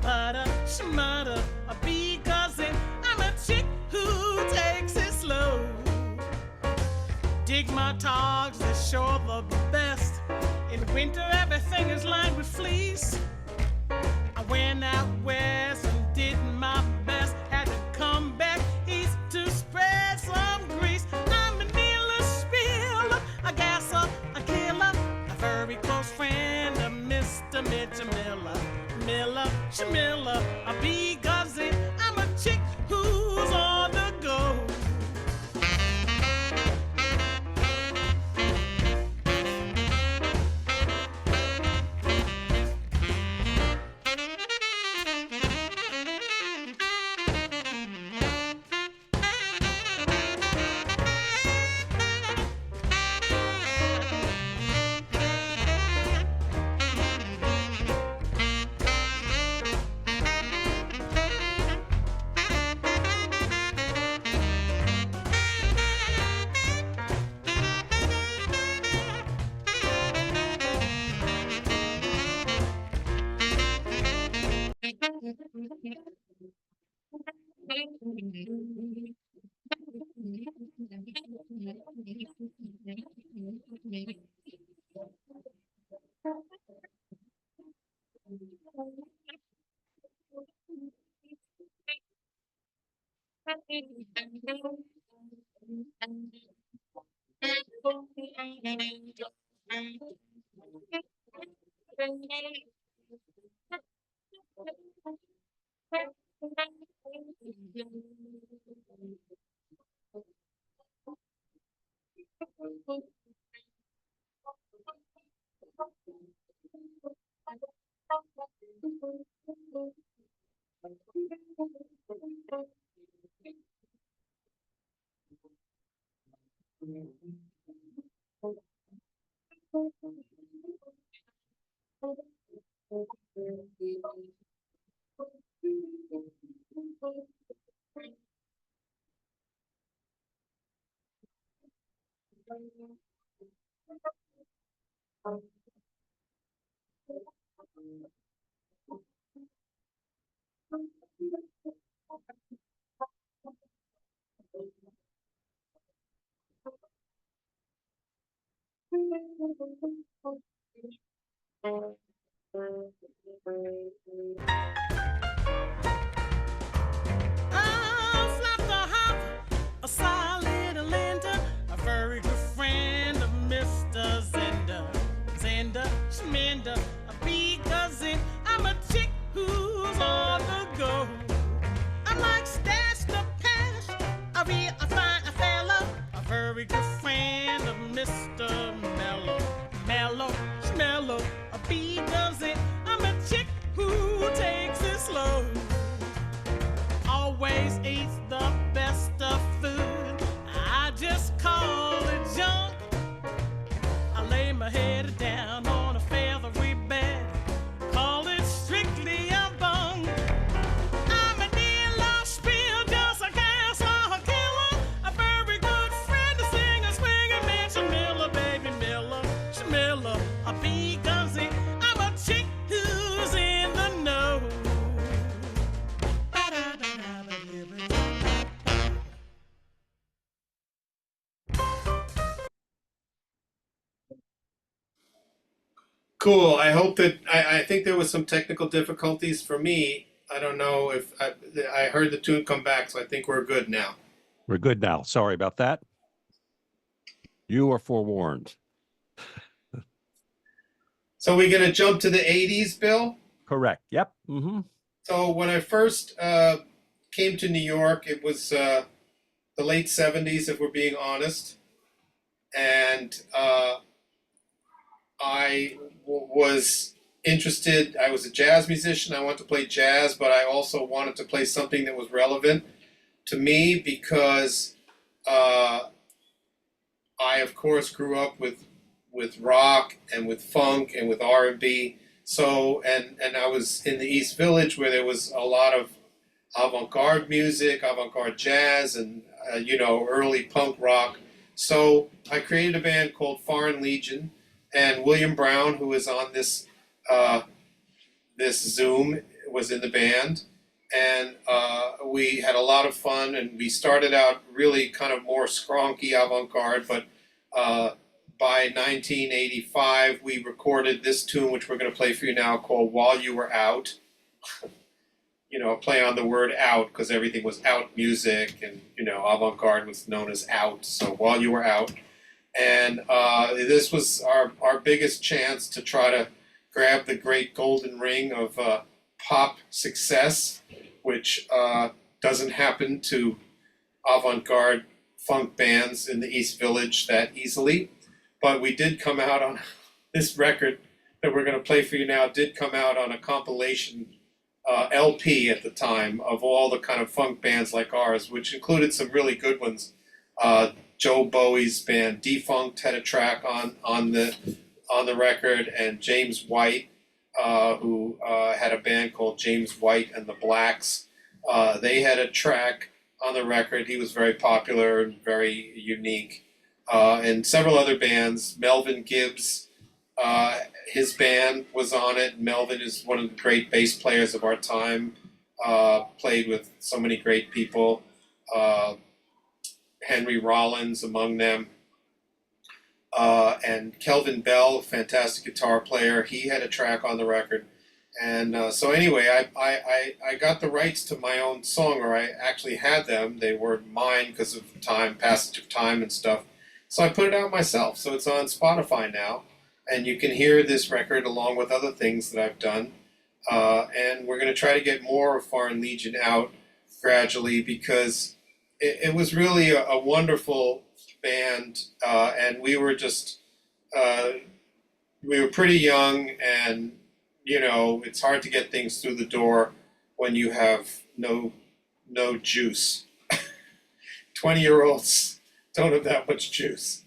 Butter, Schmutter, a Bigazint. I'm a chick who takes it slow. Dig my togs, they're sure the best. In winter, everything is lined with fleece. I went out west and did my best. Had to come back east to spread some grease. I'm a kneeler, spiller, a gasser, a killer, a very close friend of Mr. Mitchell Miller. Miller, Schmiller, a Bigazint. I'm a chick who's on the go. I'll flap the hop, a solid lender, a very good friend of Mr. Zender. Zender, Schmender, a Bigazint. I'm a chick who's on the go. I'm like Stash the Pash, a real a fine a fella, a very good friend of Mr. Mellow. Mellow, Schmellow, a bee does it. I'm a chick who takes it slow. Always eats the best of food. I just call it junk. I lay my head down on a feathery bed. Call it strictly a bung. I'm a dealer, spill, just a gas or a killer. A very good friend, a singer, swinger, man, Shamilla, baby Miller, Shamilla, a bee gunsy. I'm a chick who's in the know. Cool. I hope that I think there was some technical difficulties for me. I don't know if I heard the tune come back, so I think we're good now. We're good now. Sorry about that. You are forewarned. So we're gonna jump to the 80s, Bill? Correct. Yep. Mm-hmm. So when I first came to New York, it was the late 70s, if we're being honest. And I was interested. I was a jazz musician. I wanted to play jazz, but I also wanted to play something that was relevant to me because I, of course, grew up with rock and with funk and with R&B. So, and I was in the East Village where there was a lot of avant-garde music, avant-garde jazz, and early punk rock. So I created a band called Foreign Legion, and William Brown, who is on this Zoom, was in the band, and we had a lot of fun. And we started out really kind of more skronky avant-garde, but by 1985 we recorded this tune, which we're going to play for you now, called "While You Were Out." A play on the word "out" because everything was out music, and avant-garde was known as out. So "While You Were Out." And this was our biggest chance to try to grab the great golden ring of pop success, which doesn't happen to avant-garde funk bands in the East Village that easily. But we did come out on this record that we're going to play for you now, did come out on a compilation LP at the time of all the kind of funk bands like ours, which included some really good ones. Joe Bowie's band Defunct had a track on the record, and James White, who had a band called James White and the Blacks, they had a track on the record. He was very popular and very unique. And several other bands. Melvin Gibbs, his band was on it. Melvin is one of the great bass players of our time. Played with so many great people. Henry Rollins among them, and Kelvin Bell, a fantastic guitar player. He had a track on the record, and so anyway, I got the rights to my own song, or I actually had them. They were mine because of passage of time and stuff. So I put it out myself. So it's on Spotify now, and you can hear this record along with other things that I've done. And we're going to try to get more of Foreign Legion out gradually because it was really a wonderful band, and we were just, we were pretty young, and, it's hard to get things through the door when you have no juice. 20-year-olds don't have that much juice.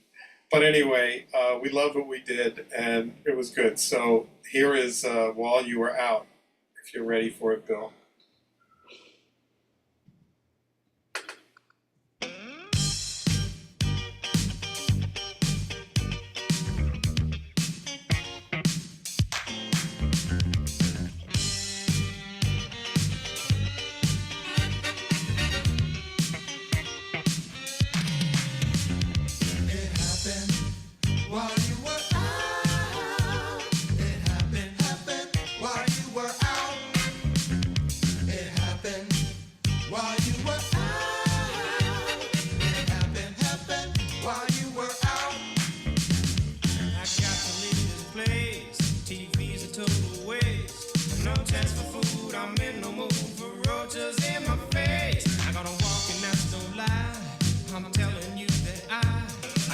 But anyway, we loved what we did, and it was good. So here is While You Were Out, if you're ready for it, Bill.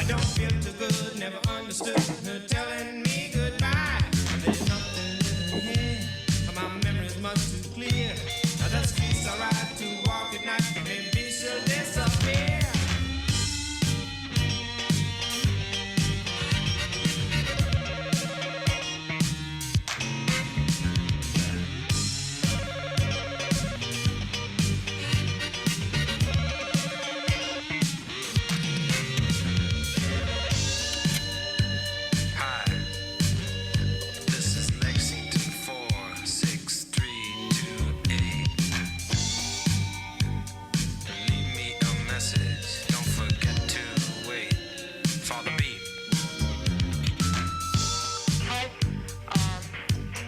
I don't feel too good, never understood her telling me goodbye. There's nothing here, my memory's much too clear. Now the streets are right to walk at night, maybe she'll disappear. Hi, this is Lexington 46328. Leave me a message. Don't forget to wait for the beat. Hi,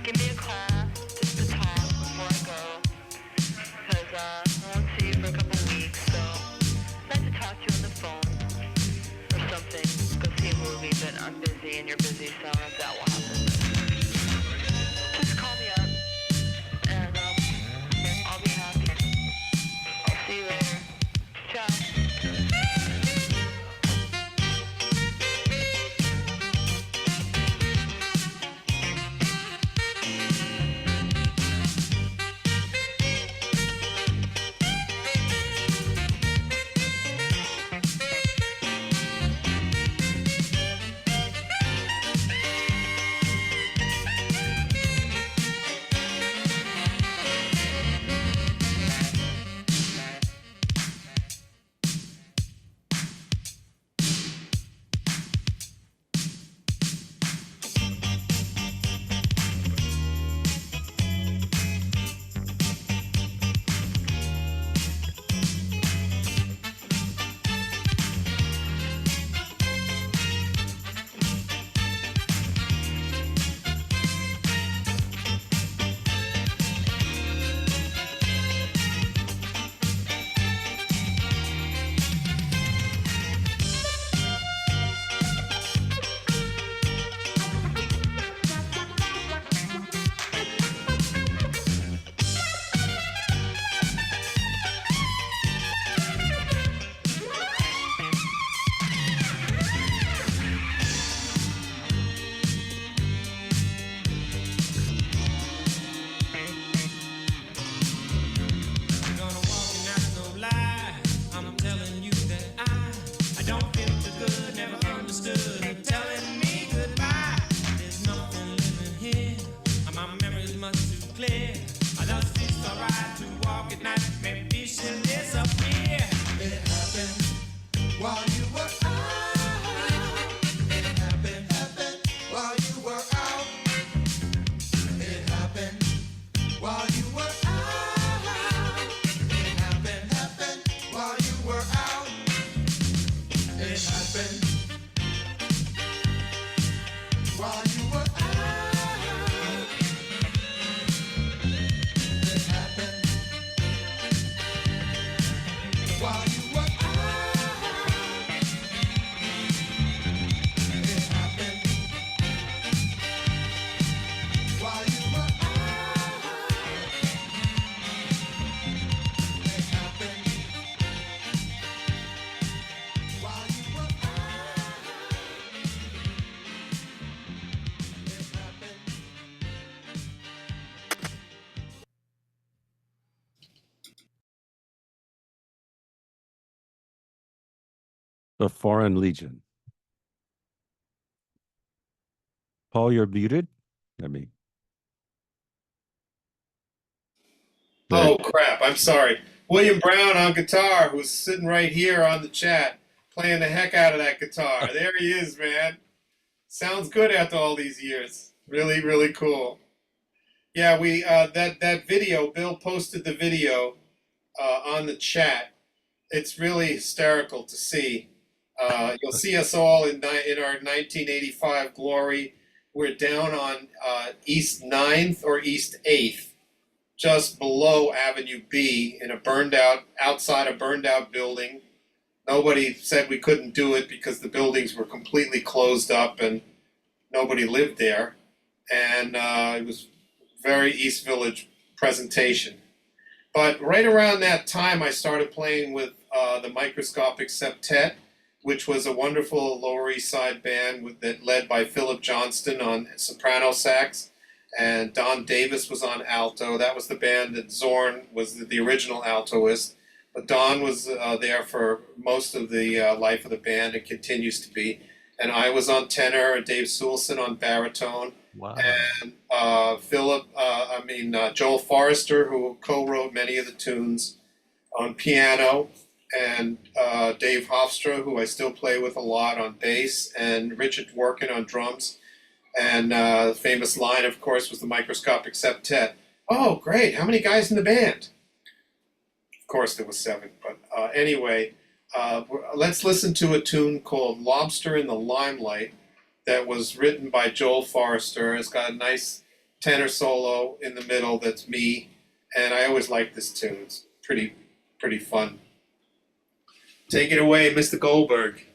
give me a call just to talk before I go, because I won't see you for a couple weeks, so I'd like to talk to you on the phone or something. Go see a movie, but I'm busy and you're busy, so I don't know if that will happen. Just call me up, and I'll be happy. I'll see you later. Ciao. I'm gonna walk and that's no lie. I'm telling you that I don't feel too good, never understood her telling me goodbye. There's nothing living here, my memory's much too clear. I just feel alright to walk at night, maybe she'll disappear. It happened while you were out. It happened while you were out. It happened while you were out. It happened while you were out. It happened while you were out. It happened while you were out. It happened while you were The Foreign Legion. Paul, you're muted. I mean, Oh crap! I'm sorry. William Brown on guitar, who's sitting right here on the chat, playing the heck out of that guitar. There he is, man. Sounds good after all these years. Really, really cool. Yeah, we that video. Bill posted the video on the chat. It's really hysterical to see. You'll see us all in our 1985 glory. We're down on East 9th or East 8th, just below Avenue B, in a outside a burned out building. Nobody said we couldn't do it because the buildings were completely closed up and nobody lived there. And it was very East Village presentation. But right around that time, I started playing with the Microscopic Septet. which was a wonderful Lower East Side band that led by Philip Johnston on soprano sax, and Don Davis was on alto. That was the band that Zorn was the original altoist, but Don was there for most of the life of the band and continues to be. And I was on tenor, and Dave Soulson on baritone. Wow. And Joel Forrester, who co-wrote many of the tunes, on piano, and Dave Hofstra, who I still play with a lot, on bass, and Richard Dworkin on drums. And the famous line, of course, was the Microscopic Septet. Oh, great! How many guys in the band? Of course, there was 7. But anyway, let's listen to a tune called "Lobster in the Limelight" that was written by Joel Forrester. It's got a nice tenor solo in the middle. That's me, and I always like this tune. It's pretty fun. Take it away, Mr. Goldberg.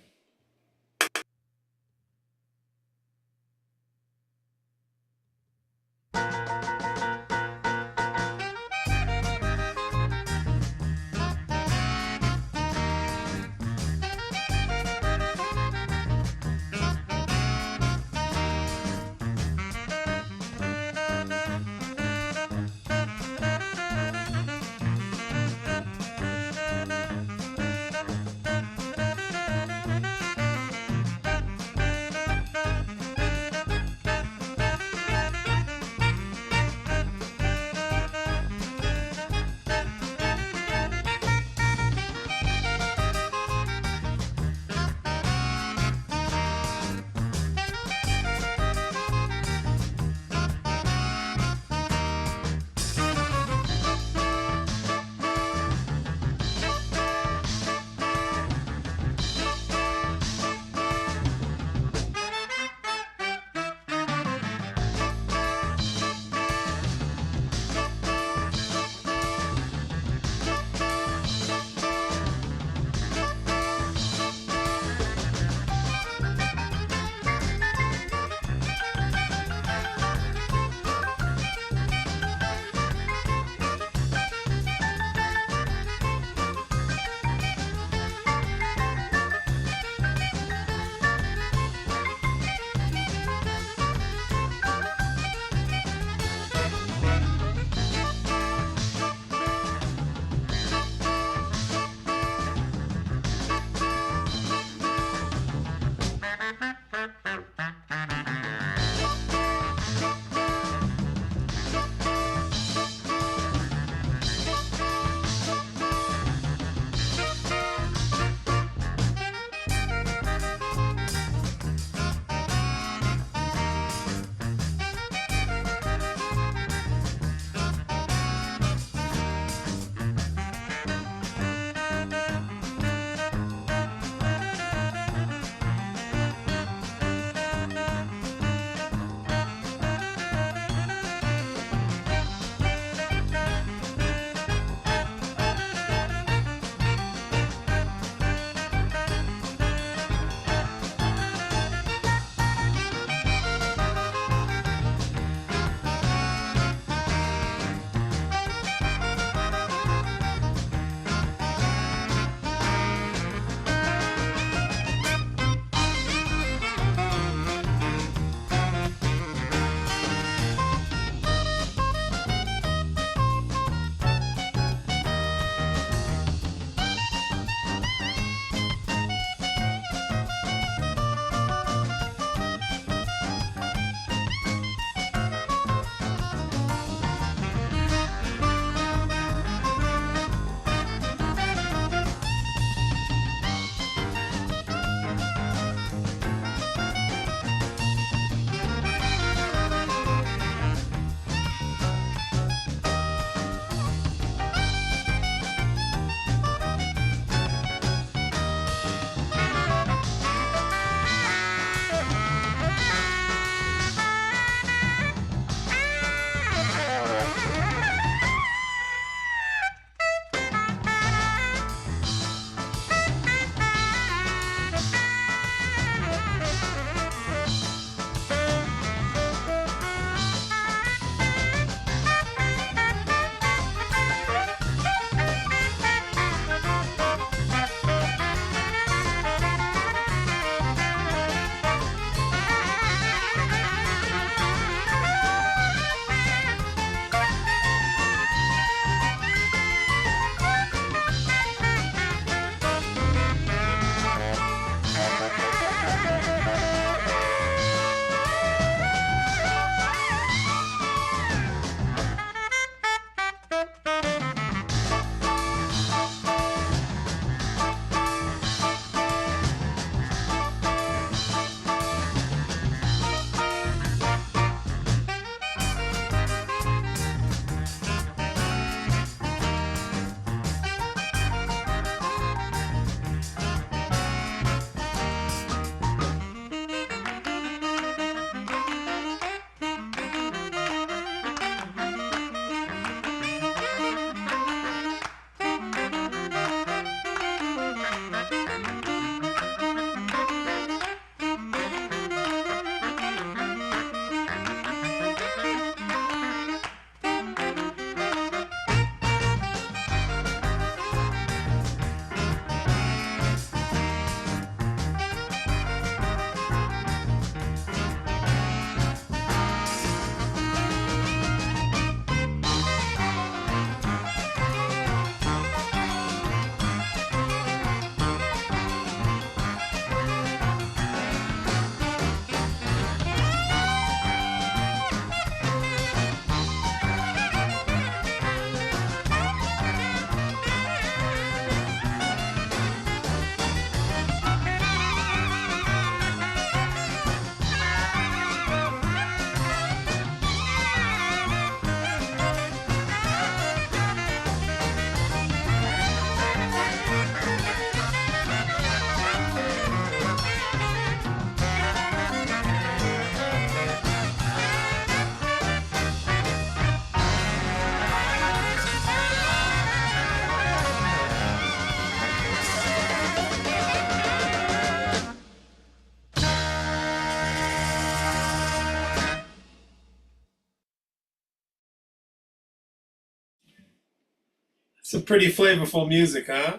Some pretty flavorful music, huh?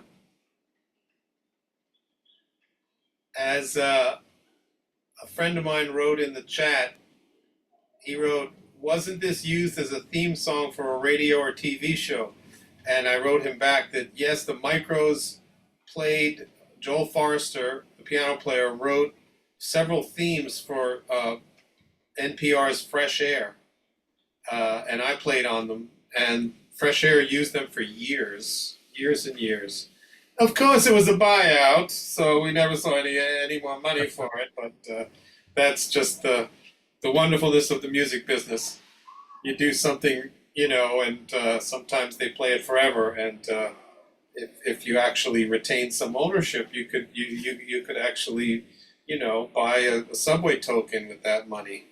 As a friend of mine wrote in the chat, he wrote, "Wasn't this used as a theme song for a radio or TV show?" And I wrote him back that yes, the Micros played, Joel Forrester, the piano player, wrote several themes for NPR's Fresh Air. And I played on them, and Fresh Air used them for years and years. Of course, it was a buyout, so we never saw any more money for it, but that's just the wonderfulness of the music business. You do something, and sometimes they play it forever, and if you actually retain some ownership, you could actually, buy a subway token with that money.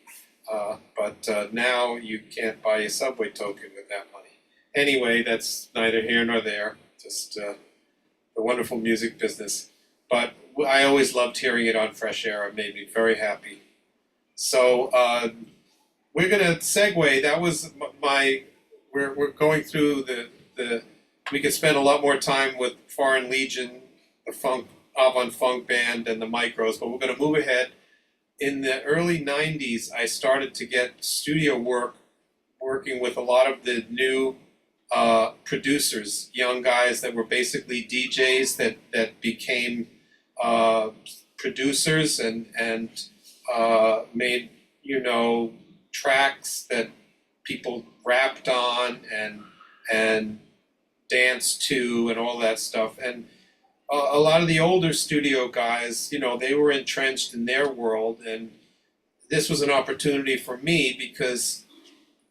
But now you can't buy a subway token with that money. Anyway, that's neither here nor there. Just the wonderful music business. But I always loved hearing it on Fresh Air. It made me very happy. So we're gonna segue. That was we're going through the. We could spend a lot more time with Foreign Legion, the Avant Funk Band, and the Micros, but we're gonna move ahead. In the early 90s, I started to get studio work, working with a lot of the new producers, young guys that were basically DJs that became producers and made, tracks that people rapped on and danced to and all that stuff. And a lot of the older studio guys, they were entrenched in their world, and this was an opportunity for me because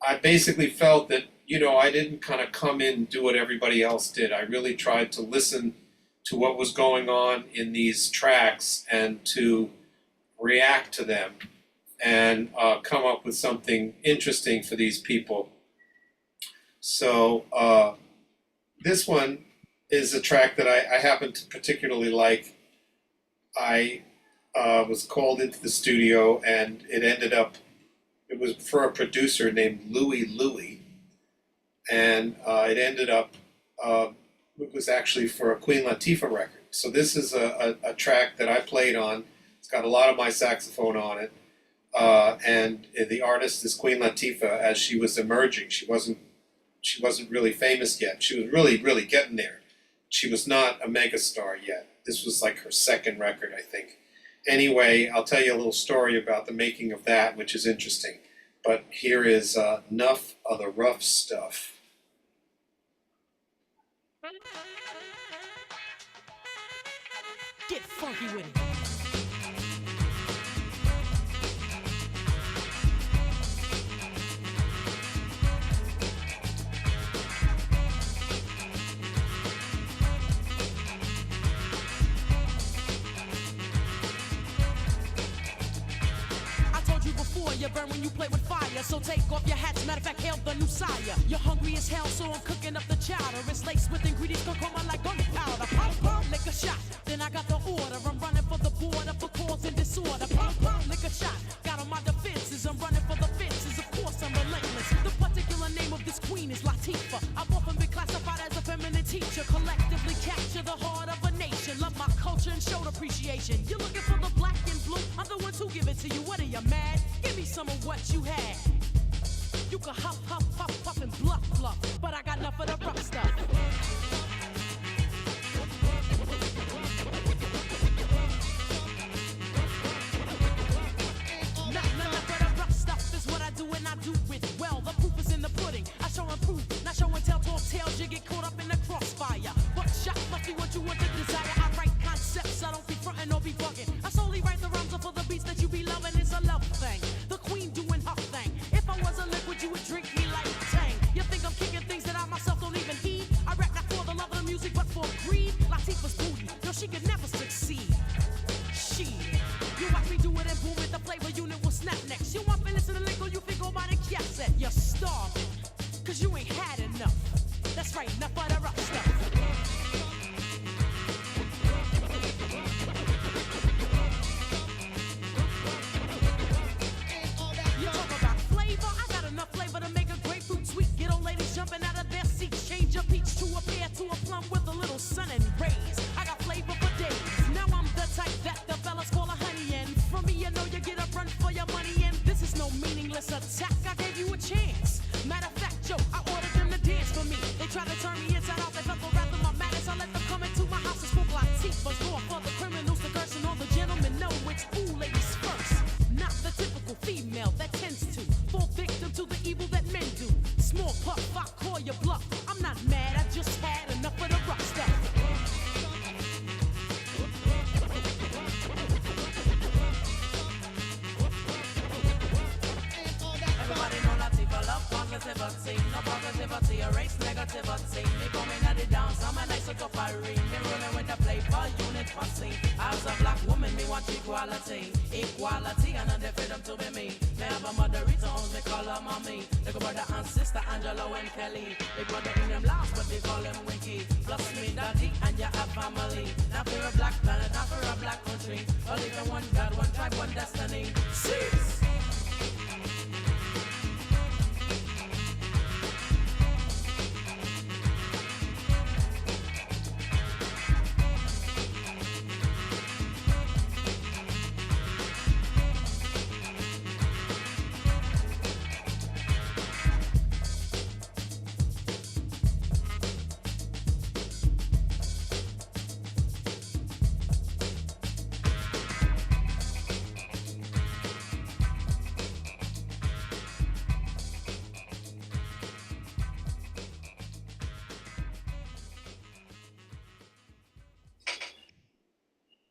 I basically felt that, I didn't kind of come in and do what everybody else did. I really tried to listen to what was going on in these tracks and to react to them and come up with something interesting for these people. So this one is a track that I happen to particularly like. I was called into the studio, and it was for a producer named Louie, and it ended up, it was actually for a Queen Latifah record. So this is a track that I played on. It's got a lot of my saxophone on it, and the artist is Queen Latifah as she was emerging. She wasn't really famous yet. She was really, really getting there. She was not a megastar yet. This was like her second record, I think. Anyway, I'll tell you a little story about the making of that, which is interesting. But here is Enough of the Rough Stuff. Get funky with it. You burn when you play with fire, so take off your hats. Matter of fact, hail the new sire. You're hungry as hell, so I'm cooking up the chowder. It's laced with ingredients that come out like gunpowder. Pump, pump, lick a shot. Then I got the order. I'm running for the border for causing disorder. Pump, pump, lick a shot. Got on my defenses. I'm running for the fences. Of course, I'm relentless. The particular name of this queen is Latifah. I've often been classified as a feminine teacher. Collectively capture the heart of a nation. Love my culture and show appreciation. You're looking for the black and blue. I'm the ones who give it to you. What are you mad? Give me some of what you had. You can huff, huff, puff, puff, and bluff, bluff, but I got enough of the rough stuff. Enough of the rough stuff is what I do, and I do it well. The proof is in the pudding. I show and prove, not show and tell. Talk tales, you get caught up in the crossfire. Buckshot must be what you want to desire. I write concepts, I don't be frontin' or be bugging. I solely write the rhymes for the beats that you be loving. It's a love thing. The queen doing her thing. If I was a liquid, you would drink me like Tang. You think I'm kicking things that I myself don't even heed? I rap not for the love of the music, but for greed. Latifah's booty, no, she could never succeed. She, you watch me do it and boom it, the flavor unit will snap next. You want me listen to lingo, you think about the cassette. You're starving, cause you ain't had enough. That's right, enough of the rough stuff. Jumping out of their seats, change a peach to a pear to positivity, erase negativity. Me coming at the dance, I'm a nice up a ring. Me rolling with the play for unit for scene. As a black woman, me want equality. Equality and the freedom to be me. Me have a mother, Rita, owns me call her mommy. Like a brother and sister, Angelo and Kelly. Big brother in them last, but they call him Winky. Plus me, daddy, and you have family. Not for a black planet, not for a black country. Only for one God, one tribe, one destiny. Cease!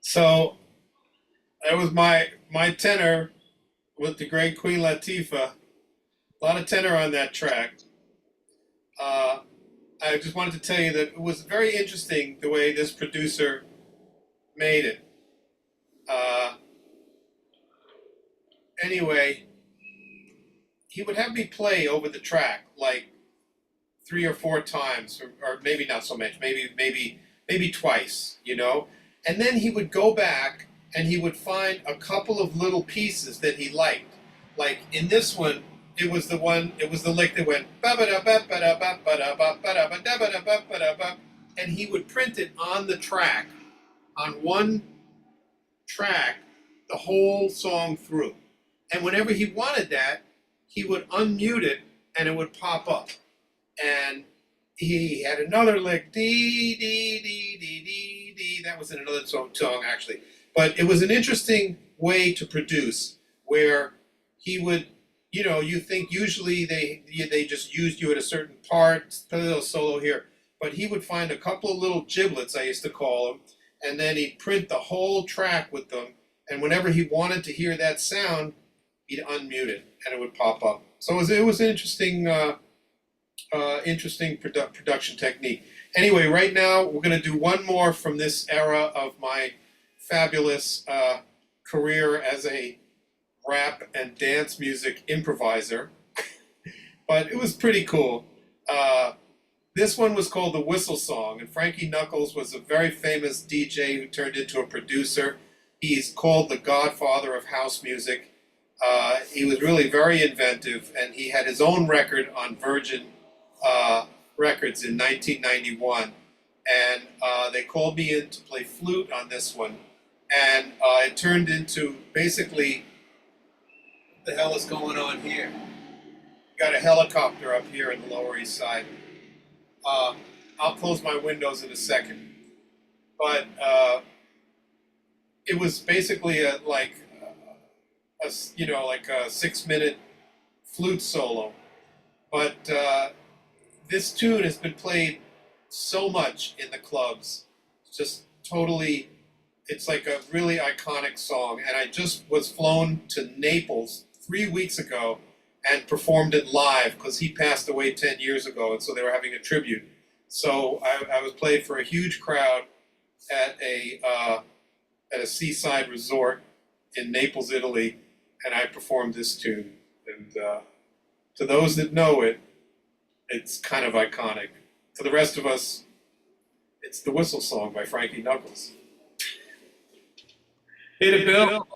So that was my tenor with the great Queen Latifah. A lot of tenor on that track. I just wanted to tell you that it was very interesting the way this producer made it. Anyway, he would have me play over the track like 3 or 4 times, or maybe not so much, maybe twice, you know. And then he would go back and he would find a couple of little pieces that he liked. Like in this one, it was the lick that went and he would print it on the track, on one track, the whole song through. And whenever he wanted that, he would unmute it and it would pop up. And he had another lick, dee, dee, dee, dee, dee, dee. That was in another song actually. But it was an interesting way to produce where he would, you know, you think usually they just used you at a certain part, put a little solo here. But he would find a couple of little giblets, I used to call them, and then he'd print the whole track with them. And whenever he wanted to hear that sound, he'd unmute it and it would pop up. So it was an interesting production technique. Anyway, right now we're going to do one more from this era of my fabulous career as a rap and dance music improviser. But it was pretty cool. This one was called The Whistle Song, and Frankie Knuckles was a very famous DJ who turned into a producer. He's called the godfather of house music. He was really very inventive, and he had his own record on Virgin Records in 1991. And they called me in to play flute on this one. And it turned into basically, what the hell is going on here? Got a helicopter up here in the Lower East Side. I'll close my windows in a second. But it was basically a 6-minute flute solo. But this tune has been played so much in the clubs. It's just totally, it's like a really iconic song. And I just was flown to Naples 3 weeks ago and performed it live because he passed away 10 years ago, and so they were having a tribute. So I was played for a huge crowd at a seaside resort in Naples, Italy, and I performed this tune. And to those that know it, it's kind of iconic. To the rest of us, it's The Whistle Song by Frankie Knuckles. Hit it, Bill.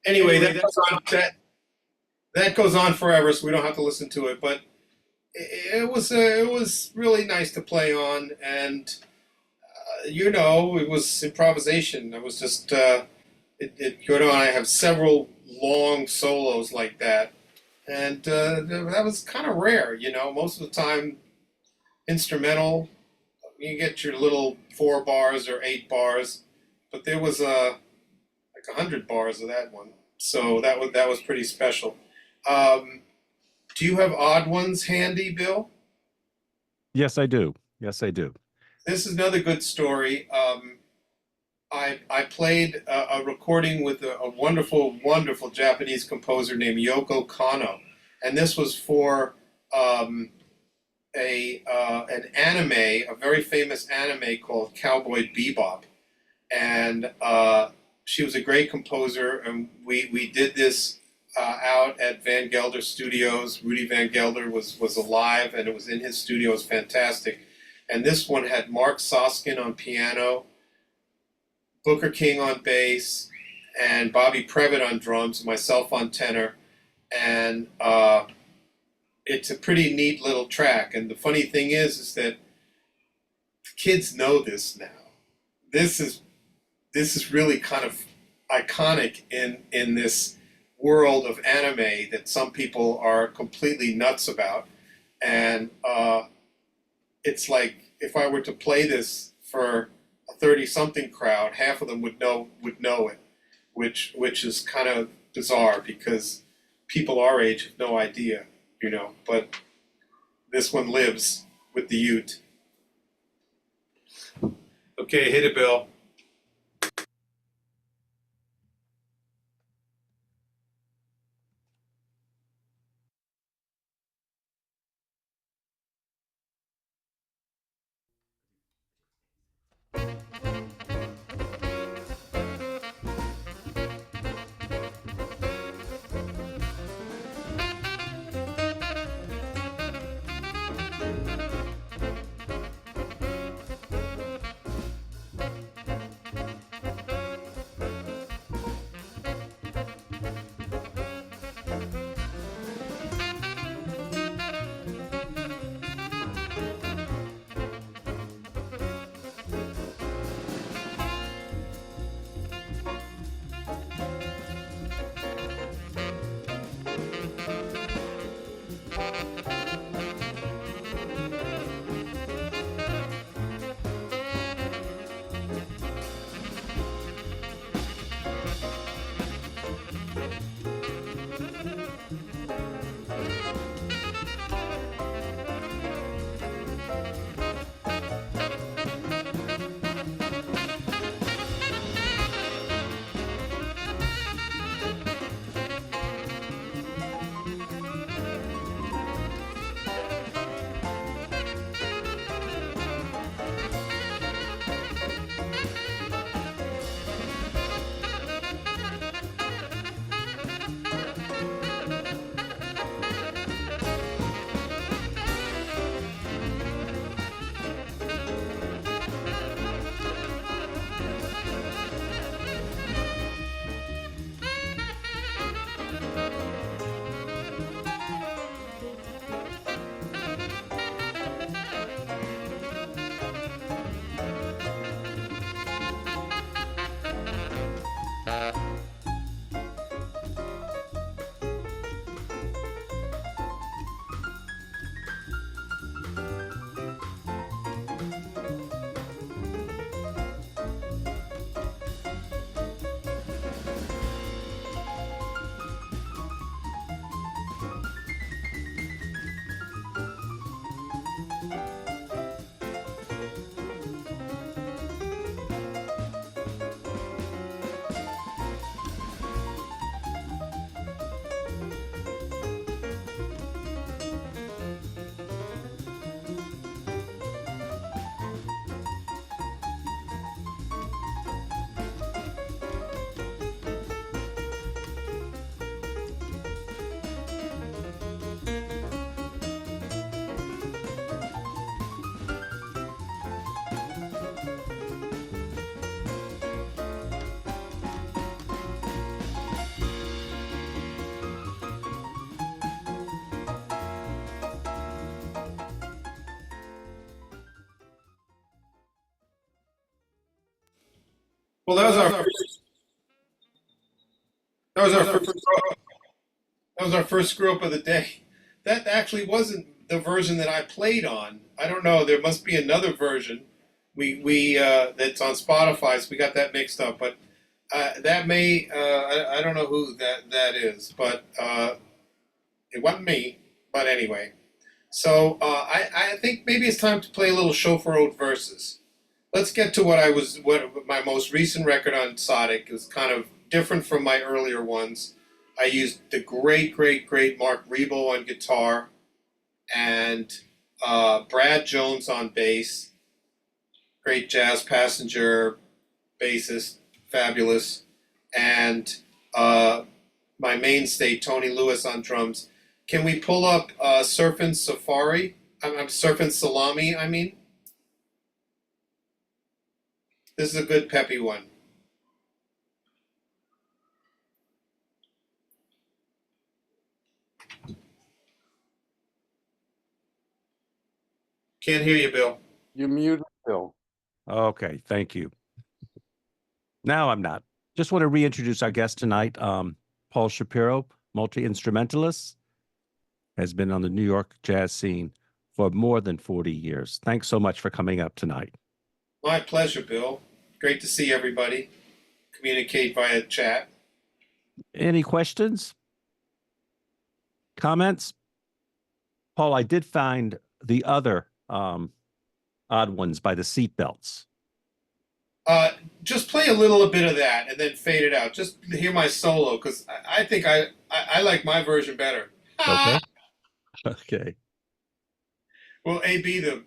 Anyway, that goes on forever, so we don't have to listen to it. But it was really nice to play on, and it was improvisation. It was just Kyoto and I have several long solos like that, and that was kind of rare. Most of the time, instrumental. You get your little 4 bars or 8 bars, but there was like 100 bars of that one. So that was pretty special. Do you have odd ones handy, Bill? Yes, I do. Yes, I do. This is another good story. I played a recording with a wonderful, wonderful Japanese composer named Yoko Kanno, and this was for an anime, a very famous anime called Cowboy Bebop, and she was a great composer, and we did this out at Van Gelder Studios. Rudy Van Gelder was alive, and it was in his studio. It was fantastic. And this one had Mark Soskin on piano, Booker King on bass, and Bobby Previtt on drums, myself on tenor. And it's a pretty neat little track. And the funny thing is that kids know this now. This is really kind of iconic in this world of anime that some people are completely nuts about. And it's like if I were to play this for a 30-something crowd, half of them would know it, which is kind of bizarre because people our age have no idea, but this one lives with the Ute. Okay, hit it, Bill. Well, that was our first screw up of the day. That actually wasn't the version that I played on. I don't know. There must be another version. We that's on Spotify, so we got that mixed up. But that may I don't know who that is, but it wasn't me. But anyway, so I think maybe it's time to play a little Chauffeur Road verses. Let's get to what my most recent record on Sodic is kind of different from my earlier ones. I used the great Mark Rebo on guitar and Brad Jones on bass. Great jazz passenger bassist, fabulous. And my mainstay, Tony Lewis on drums. Can we pull up Surfin' Safari? I'm Surfin' Salami, I mean. This is a good peppy one. Can't hear you, Bill. You muted, Bill. Okay, thank you. Now I'm not. Just want to reintroduce our guest tonight, Paul Shapiro, multi-instrumentalist, has been on the New York jazz scene for more than 40 years. Thanks so much for coming up tonight. My pleasure, Bill. Great to see everybody. Communicate via chat. Any questions? Comments? Paul, I did find the other odd ones by the seatbelts. Just play a little bit of that and then fade it out. Just hear my solo, because I think I like my version better. Okay. Okay. We'll A-B them.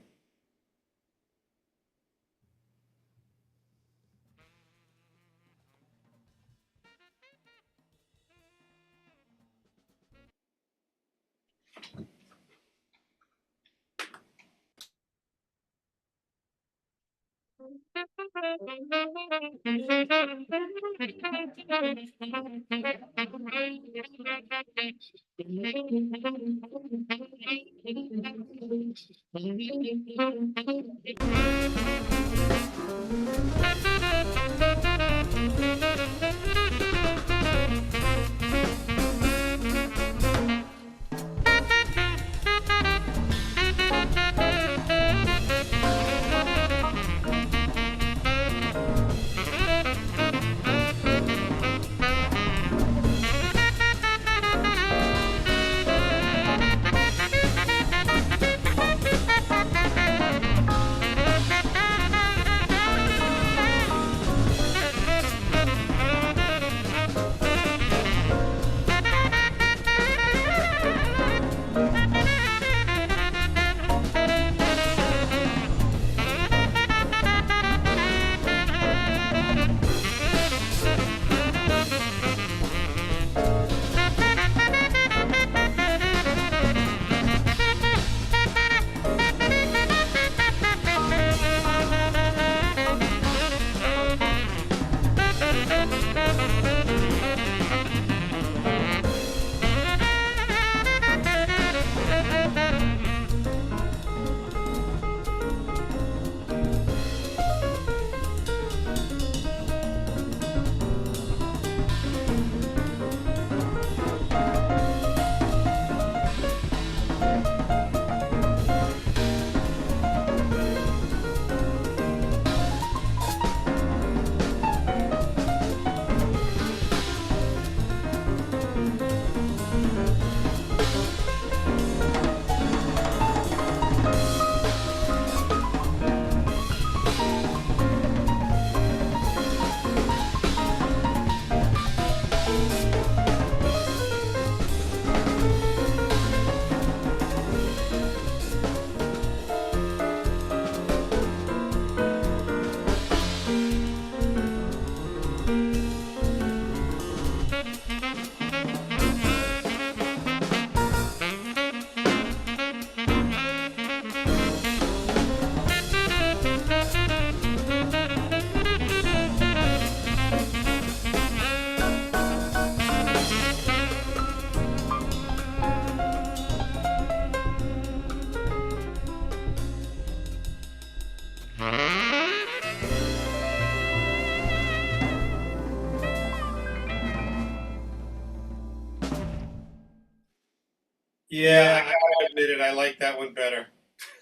Yeah, I gotta admit it. I like that one better.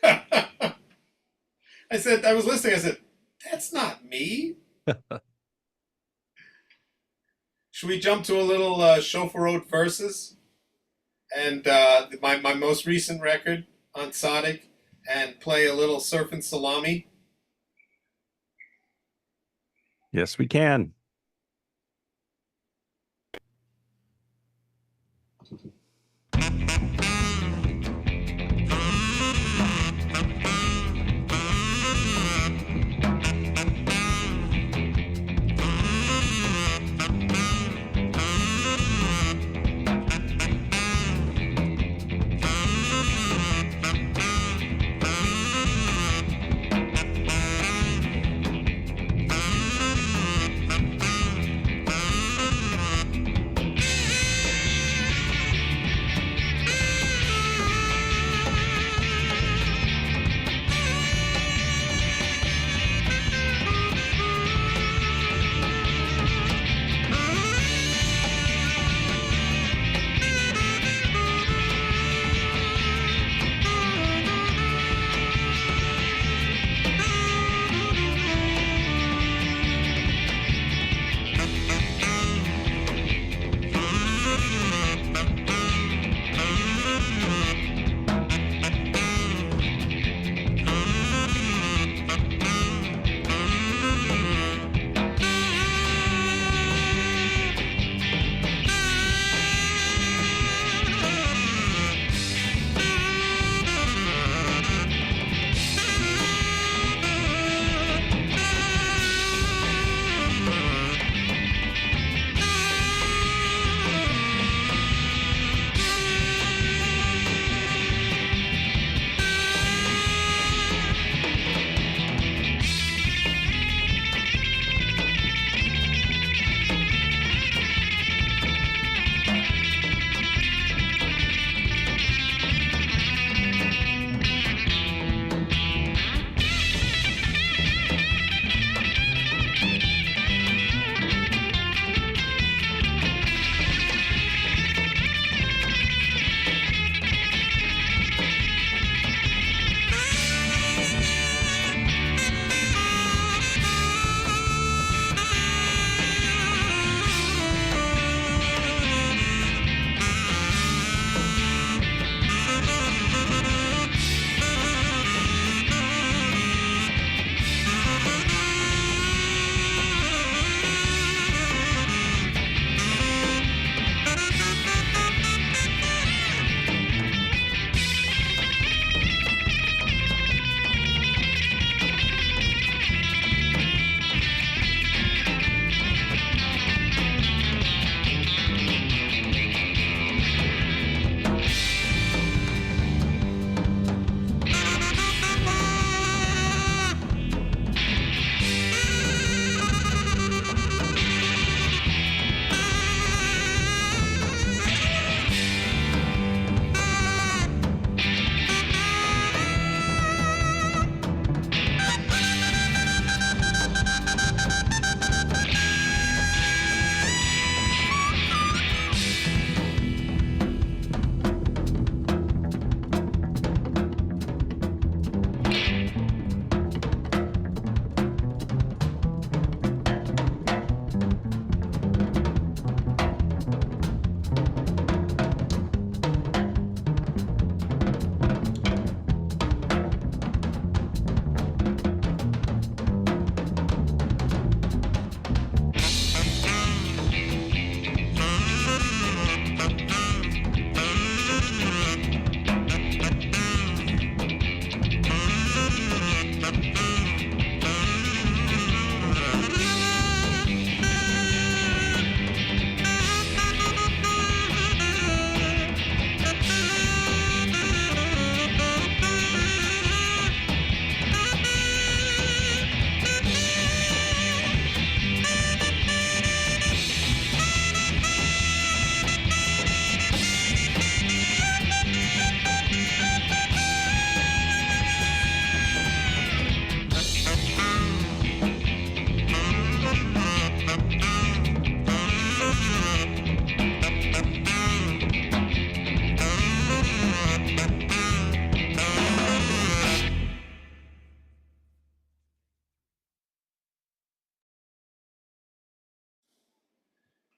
I was listening. I said, "That's not me." Should we jump to a little Chauffeur Road Versus and my most recent record on Sonic, and play a little Surfin' Salami? Yes, we can.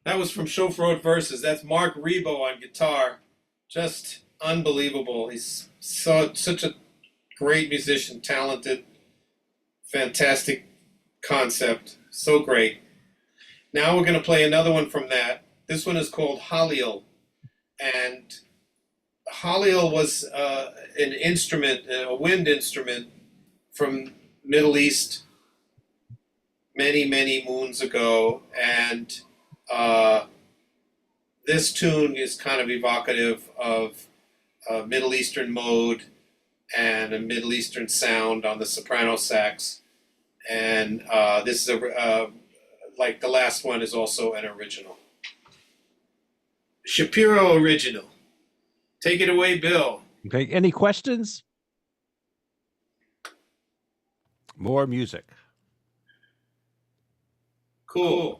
That was from Chauffeur Road Verses. That's Mark Rebo on guitar. Just unbelievable. He's such a great musician, talented, fantastic concept. So great. Now we're going to play another one from that. This one is called Halil. And Halil was an instrument, a wind instrument from Middle East many, many moons ago. And this tune is kind of evocative of Middle Eastern mode and a Middle Eastern sound on the soprano sax. And this is like the last one is also an original. Shapiro original. Take it away, Bill. Okay, any questions? More music. Cool.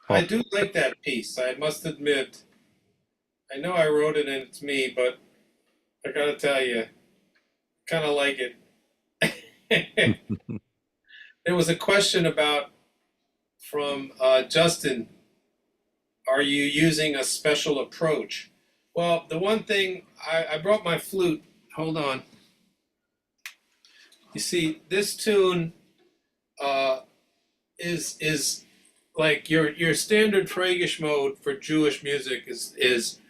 I do like that piece. I must admit. I know I wrote it and it's me, but I gotta tell you, kind of like it. There was a question about from Justin. Are you using a special approach? Well, the one thing I brought my flute. Hold on. You see, this tune is like your standard Fragish mode for Jewish music is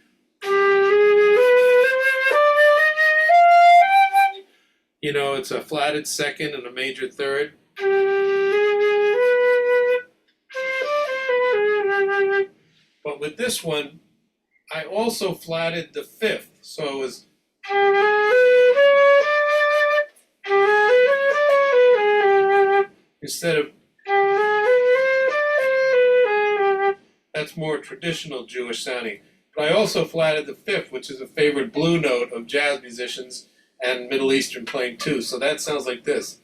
you know, it's a flatted second and a major third. But with this one, I also flatted the fifth, so it was instead of that's more traditional Jewish sounding. But I also flatted the fifth, which is a favorite blue note of jazz musicians and Middle Eastern playing too. So that sounds like this.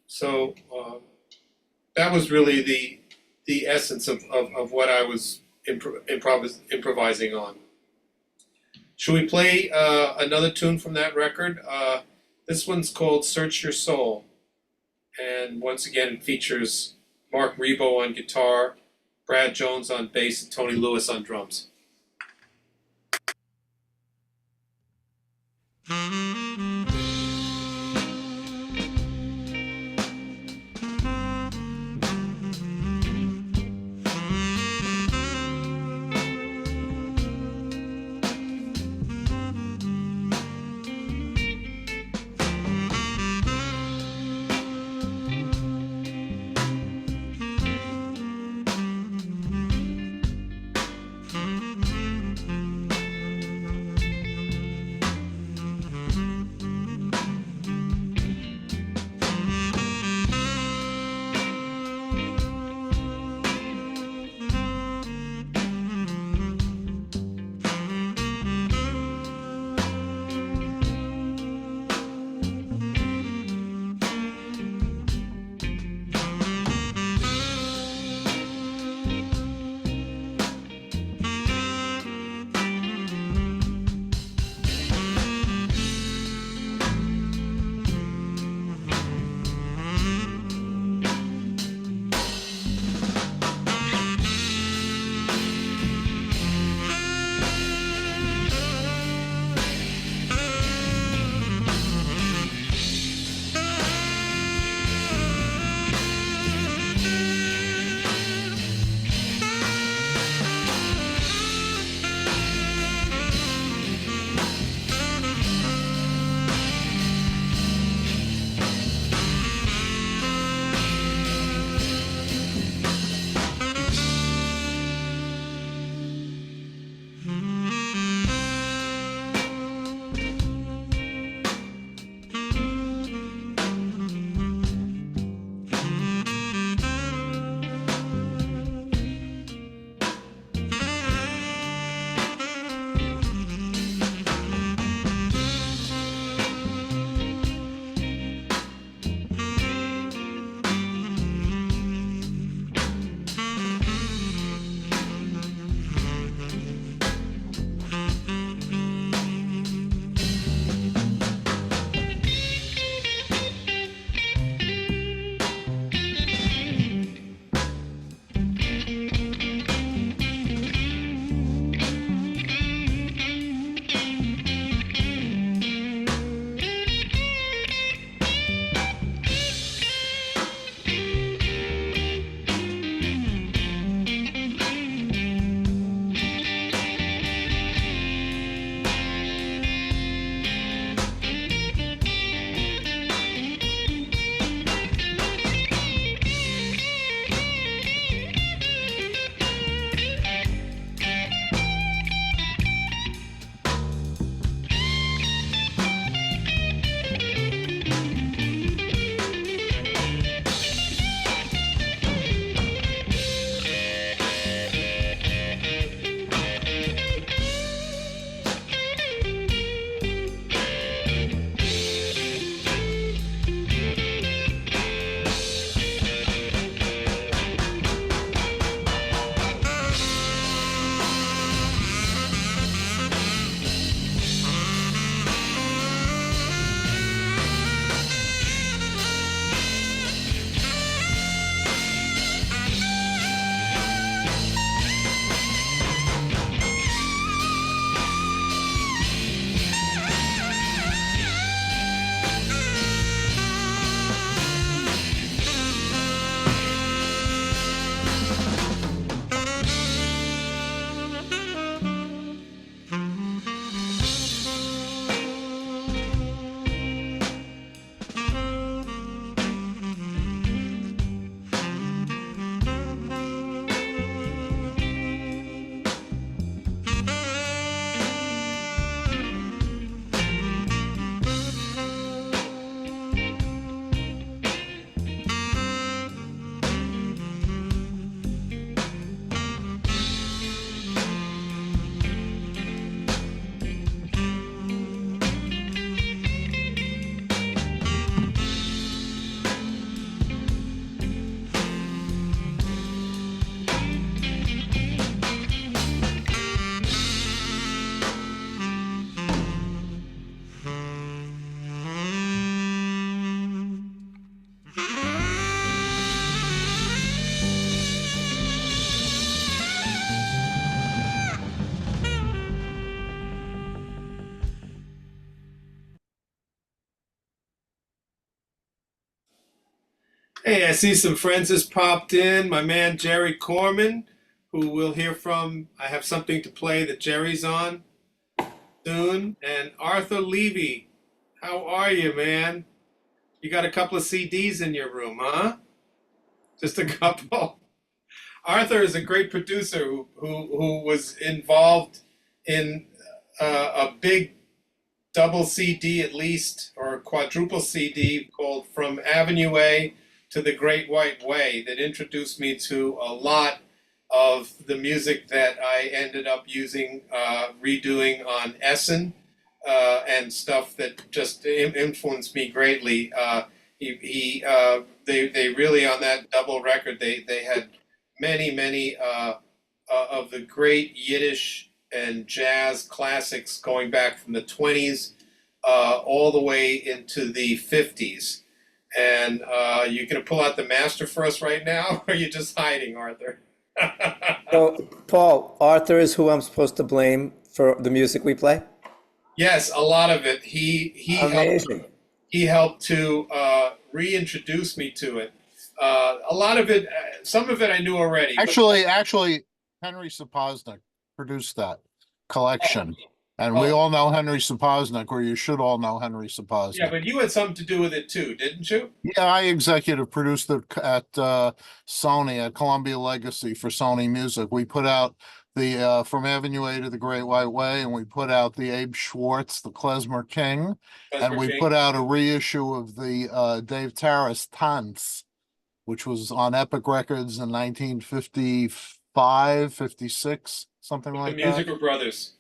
So that was really the essence of what I was improvising on. Should we play another tune from that record? This one's called Search Your Soul. And once again, it features Mark Rebo on guitar, Brad Jones on bass, and Tony Lewis on drums. Hey, I see some friends has popped in. My man Jerry Corman, who we'll hear from. I have something to play that Jerry's on soon. And Arthur Levy, how are you, man? You got a couple of CDs in your room, huh? Just a couple. Arthur is a great producer who was involved in a big double CD at least, or a quadruple CD called From Avenue A to the Great White Way that introduced me to a lot of the music that I ended up using, redoing on Essen, and stuff that just influenced me greatly. They really, on that double record, they had many of the great Yiddish and jazz classics going back from the 20s all the way into the 50s. And you gonna pull out the master for us right now, or are you just hiding, Arthur? So, Paul, Arthur is who I'm supposed to blame for the music we play? Yes, a lot of it. Amazing. He helped to reintroduce me to it. A lot of it, some of it I knew already. Actually, Henry Sapoznik produced that collection. And we all know Henry Sapoznik, or you should all know Henry Sapoznik. Yeah, but you had something to do with it too, didn't you? Yeah, I executive produced it at Sony, at Columbia Legacy for Sony Music. We put out the From Avenue A to the Great White Way, and we put out the Abe Schwartz, the Klezmer King, and we put out a reissue of the Dave Tarras Tanz, which was on Epic Records in 1955, 56, something like The that. Musical Brothers.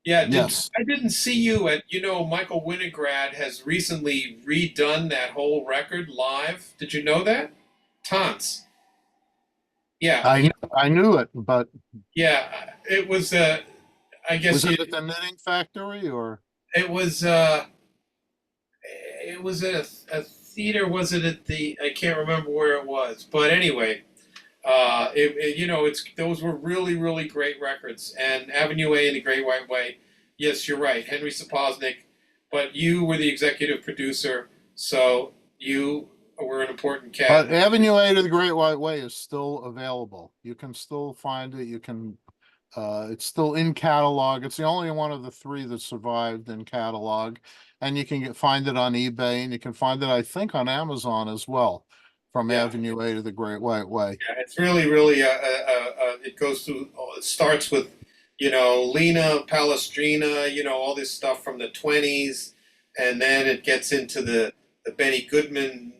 Yeah, Yes. I didn't see you at, Michael Winograd has recently redone that whole record live. Did you know that? Tons. Yeah. I knew it, but Yeah, it was, I guess was it at the Knitting Factory or? it was at a theater. Was it at I can't remember where it was, but anyway, those were really great records. And Avenue A and the Great White Way. Yes, you're right, Henry Sapoznik, but you were the executive producer, so you were an important cat. But Avenue A to the Great White Way is still available. You can still find it. You can, it's still in catalog. It's the only one of the three that survived in catalog, and you can find it on eBay, and you can find it, I think, on Amazon as well. From Avenue A to the Great White Way. Yeah, it's really it goes through. It starts with, Lena Palestrina, all this stuff from the 20s, and then it gets into the Benny Goodman,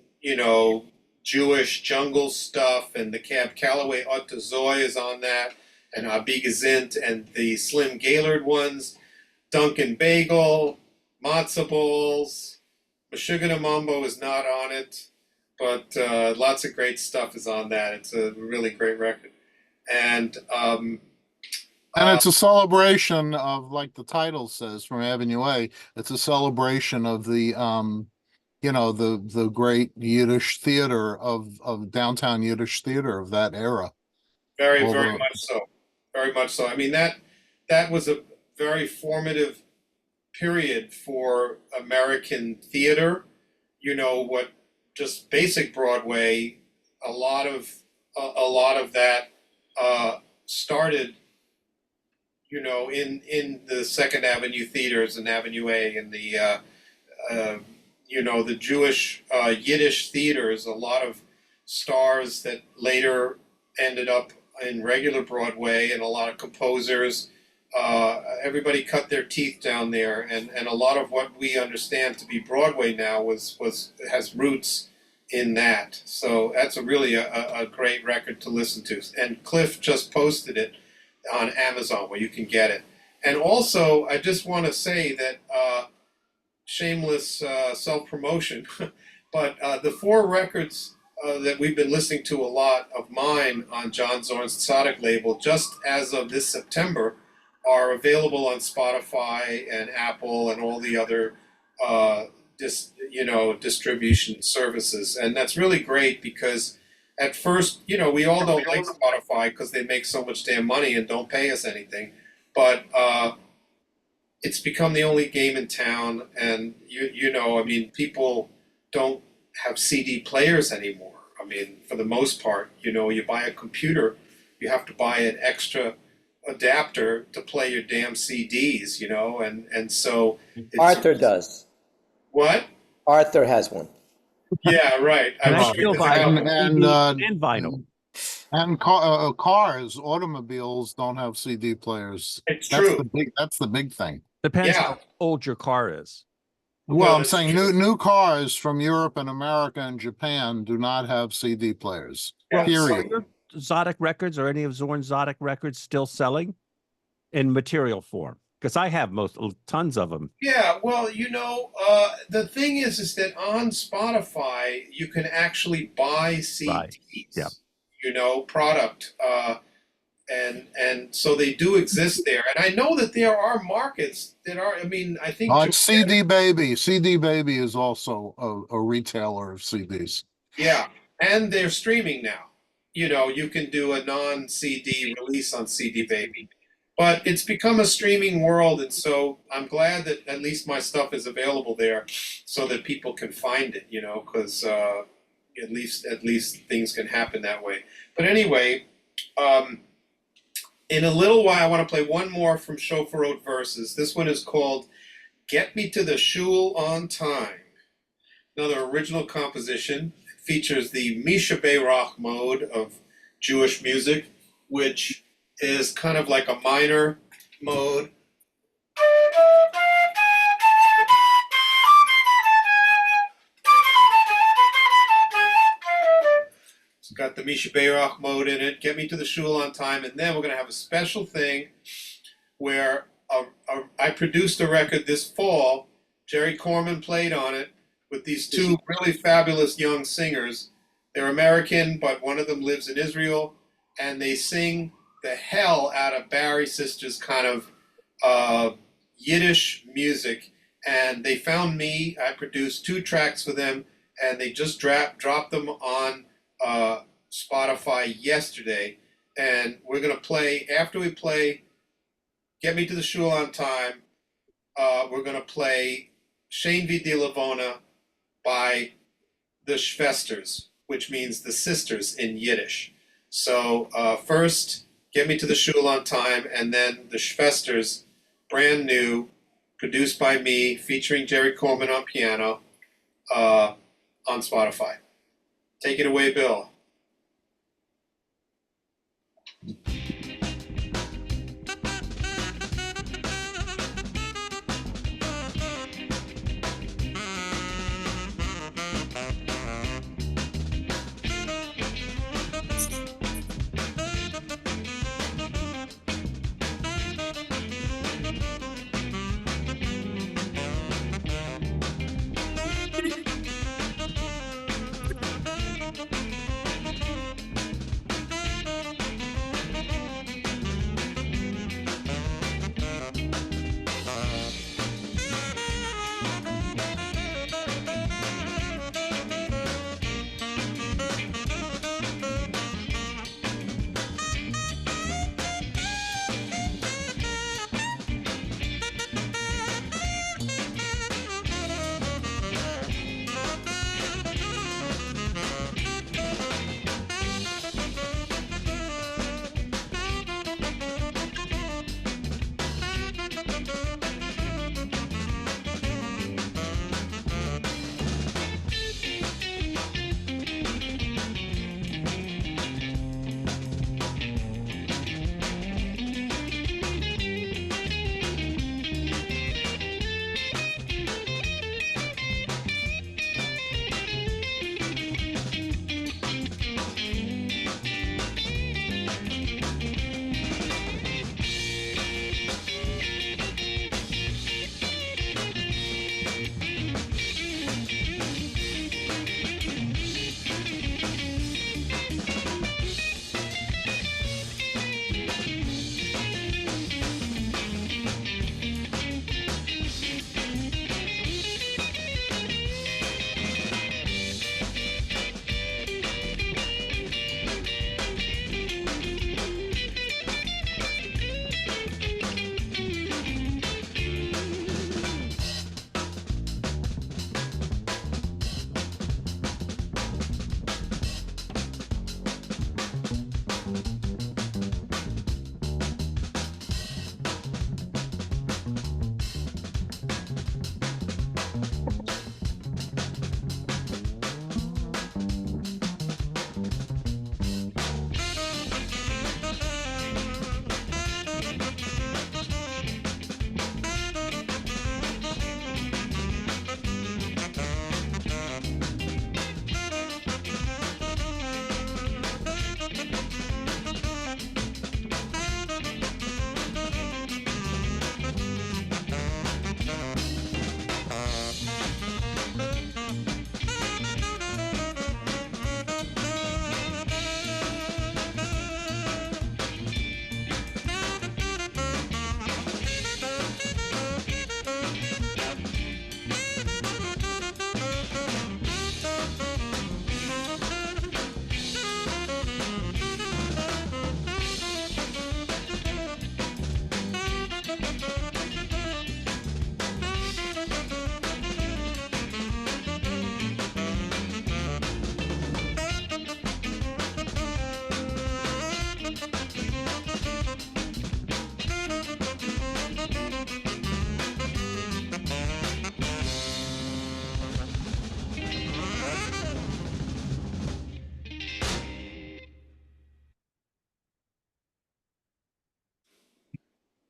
Jewish jungle stuff, and the Cab Calloway Otta Zoy is on that, and Abi Gazint, and the Slim Gaylord ones, Duncan Bagel, Matzo Balls, Meshuggah Mambo is not on it. But lots of great stuff is on that. It's a really great record, and it's a celebration of, like the title says, From Avenue A. It's a celebration of the the great Yiddish theater of downtown Yiddish theater of that era. Very much so, very much so. I mean that was a very formative period for American theater. What. Just basic Broadway, a lot of that started, in the Second Avenue theaters and Avenue A and the Jewish Yiddish theaters. A lot of stars that later ended up in regular Broadway, and a lot of composers. Everybody cut their teeth down there, and a lot of what we understand to be Broadway now has roots in that. So that's really a great record to listen to. And Cliff just posted it on Amazon where you can get it. And also, I just want to say that shameless self-promotion, but the 4 records that we've been listening to a lot of mine on John Zorn's Tzaddik label, just as of this September, are available on Spotify and Apple and all the other distribution services. And that's really great because at first, we all don't like Spotify because they make so much damn money and don't pay us anything. But it's become the only game in town, and people don't have CD players anymore. I mean, for the most part, you know, you buy a computer, you have to buy an extra adapter to play your damn CDs, you know, and so it's, Arthur does. what? Arthur has one. Yeah, right. And I'm I sure still he buy doesn't And have- and and vinyl. and cars, automobiles don't have CD players. It's That's true. the big thing. Depends Yeah. how old your car is. Well, I'm that's saying true. new cars from Europe and America and Japan do not have CD players. Yeah, Period. Are Zodic records or any of Zorn's Zodic records still selling in material form? Because I have tons of them. Yeah, well, you know, the thing is that on Spotify you can actually buy CDs. yeah. You know, product, and so they do exist there. And I know that there are markets that are. I mean, I think Like CD Baby. CD Baby is also a retailer of CDs. yeah, and they're streaming now. You know, you can do a non-CD release on CD Baby. But it's become a streaming world, and so I'm glad that at least my stuff is available there, so that people can find it. You know, because at least things can happen that way. But anyway, in a little while, I want to play one more from Chauffeur Road Verses. This one is called "Get Me to the Shul on Time." Another original composition. It features the Misha Beirach mode of Jewish music, which is kind of like a minor mode. It's got the Misha Beirach mode in it, Get Me to the Shul on Time, and then we're going to have a special thing where I produced a record this fall. Jerry Corman played on it with these two really fabulous young singers. They're American, but one of them lives in Israel, and they sing the hell out of Barry Sisters' kind of Yiddish music. And they found me. I produced 2 tracks for them, and they just dropped them on Spotify yesterday. And we're going to play, after we play Get Me to the Shul on Time, we're going to play Shane V. De Lavona by the Schwesters, which means the sisters in Yiddish. So first, Get Me to the Shul on Time, and then the Schwesters, brand new, produced by me, featuring Jerry Corman on piano, on Spotify. Take it away, Bill.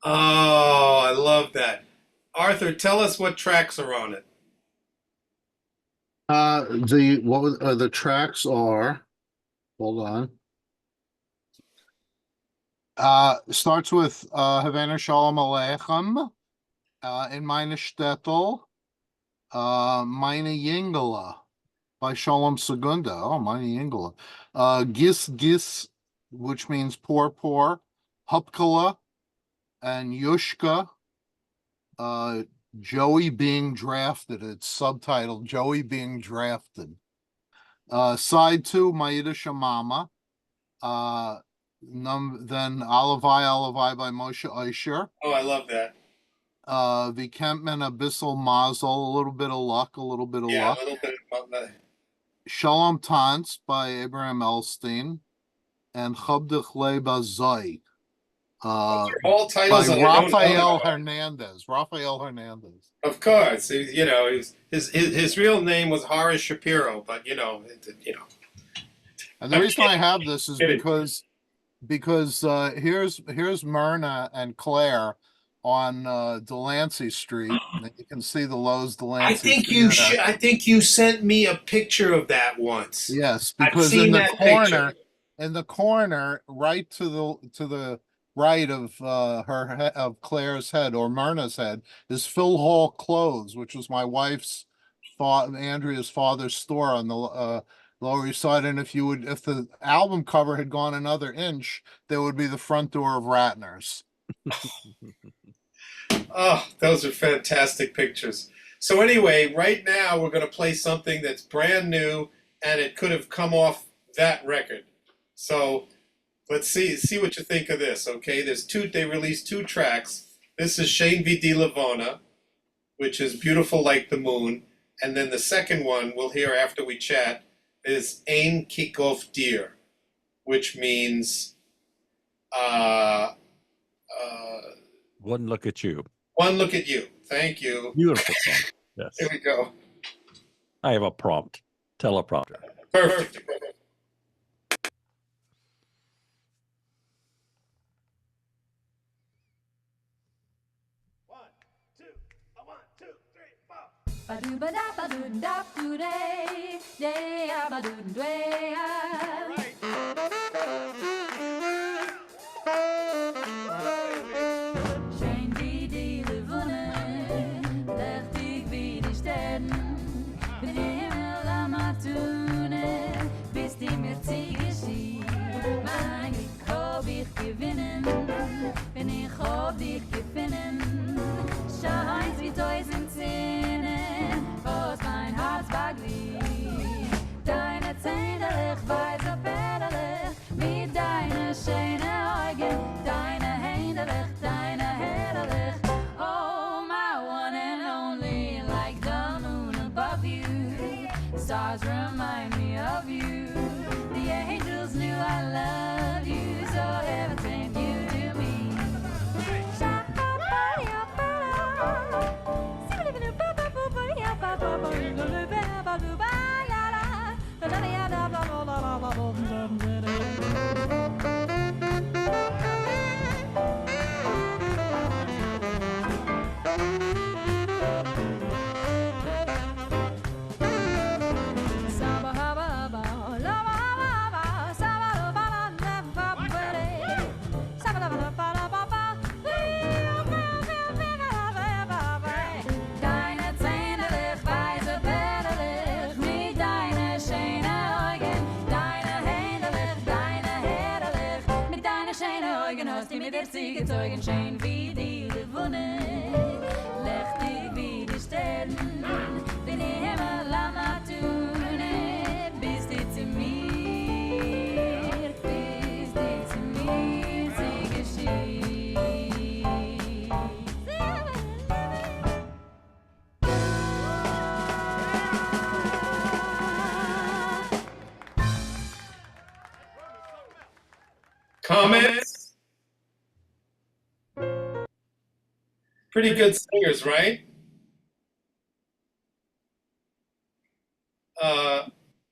Oh, I love that. Arthur, tell us what tracks are on it. The tracks are, hold on. Starts with Havana Shalom Aleichem, in meine Shtetl, meine Yingala by Shalom Segunda. Oh, meine Yingala. Gis Gis, which means poor, poor. Hupkala and Yushka. Joey being drafted. It's subtitled Joey being drafted. Side 2, Maida Shamama. Then Alavai Alavai by Moshe Aisher. Oh, I love that. The Kempman Abyssal Mazel, a little bit of luck, a little bit of Yeah, luck. a little bit about that. Shalom Tans by Abraham Elstein, and Chabdich Leba Zoi. All titles By that I don't know Rafael about. Hernandez. Rafael Hernandez. Of course, you know, his real name was Horace Shapiro, but you know. And the reason I have this is kidding. because here's Myrna and Claire on Delancey Street. And you can see the Lowe's Delancey. I think you sent me a picture of that once. Yes, I've because seen in the that corner, picture. right to the right of of Claire's head or Myrna's head is Phil Hall Clothes, which was my wife's Andrea's father's store on the Lower East Side. And if the album cover had gone another inch, there would be the front door of Ratner's. Oh, those are fantastic pictures. So anyway, right now we're going to play something that's brand new, and it could have come off that record. So let's see what you think of this. Okay, they released 2 tracks. This is Shane V. D. Lavona, which is Beautiful Like the Moon, and then the second one we'll hear after we chat is Ein Kickoff Deer, which means One look at you. one look at you. Thank you. Beautiful song. Yes. Here we go. I have a prompt. Teleprompter. Perfect. Schön wie die Levone, lechtig wie die Sternen, mit dem Himmel am Atune, bis die mir Ziege mein Glück hab ich gewinnen, wenn ich hab dich gefunden, scheint wie 1000 Zähne, was mein Herz beglüht. Deine Zähne, ich weiß so federlich, mit deine schöne Augen, deine Hände, deine herrlich. Oh, my one and only, like the moon above you. The stars remind me of you. The angels knew I loved you, so everything you do me. Deine Zähne, ich weiß so federlich, mit deine schöne Augen, deine Hände, deine herrlich, mit deine schöne Augen hast du mir der Ziege zeugen, schön wie die Levone, lechtig wie die Sterne, den Himmel am Atune, bist du zu mir, sie geschieht. Comments? Pretty good singers, right?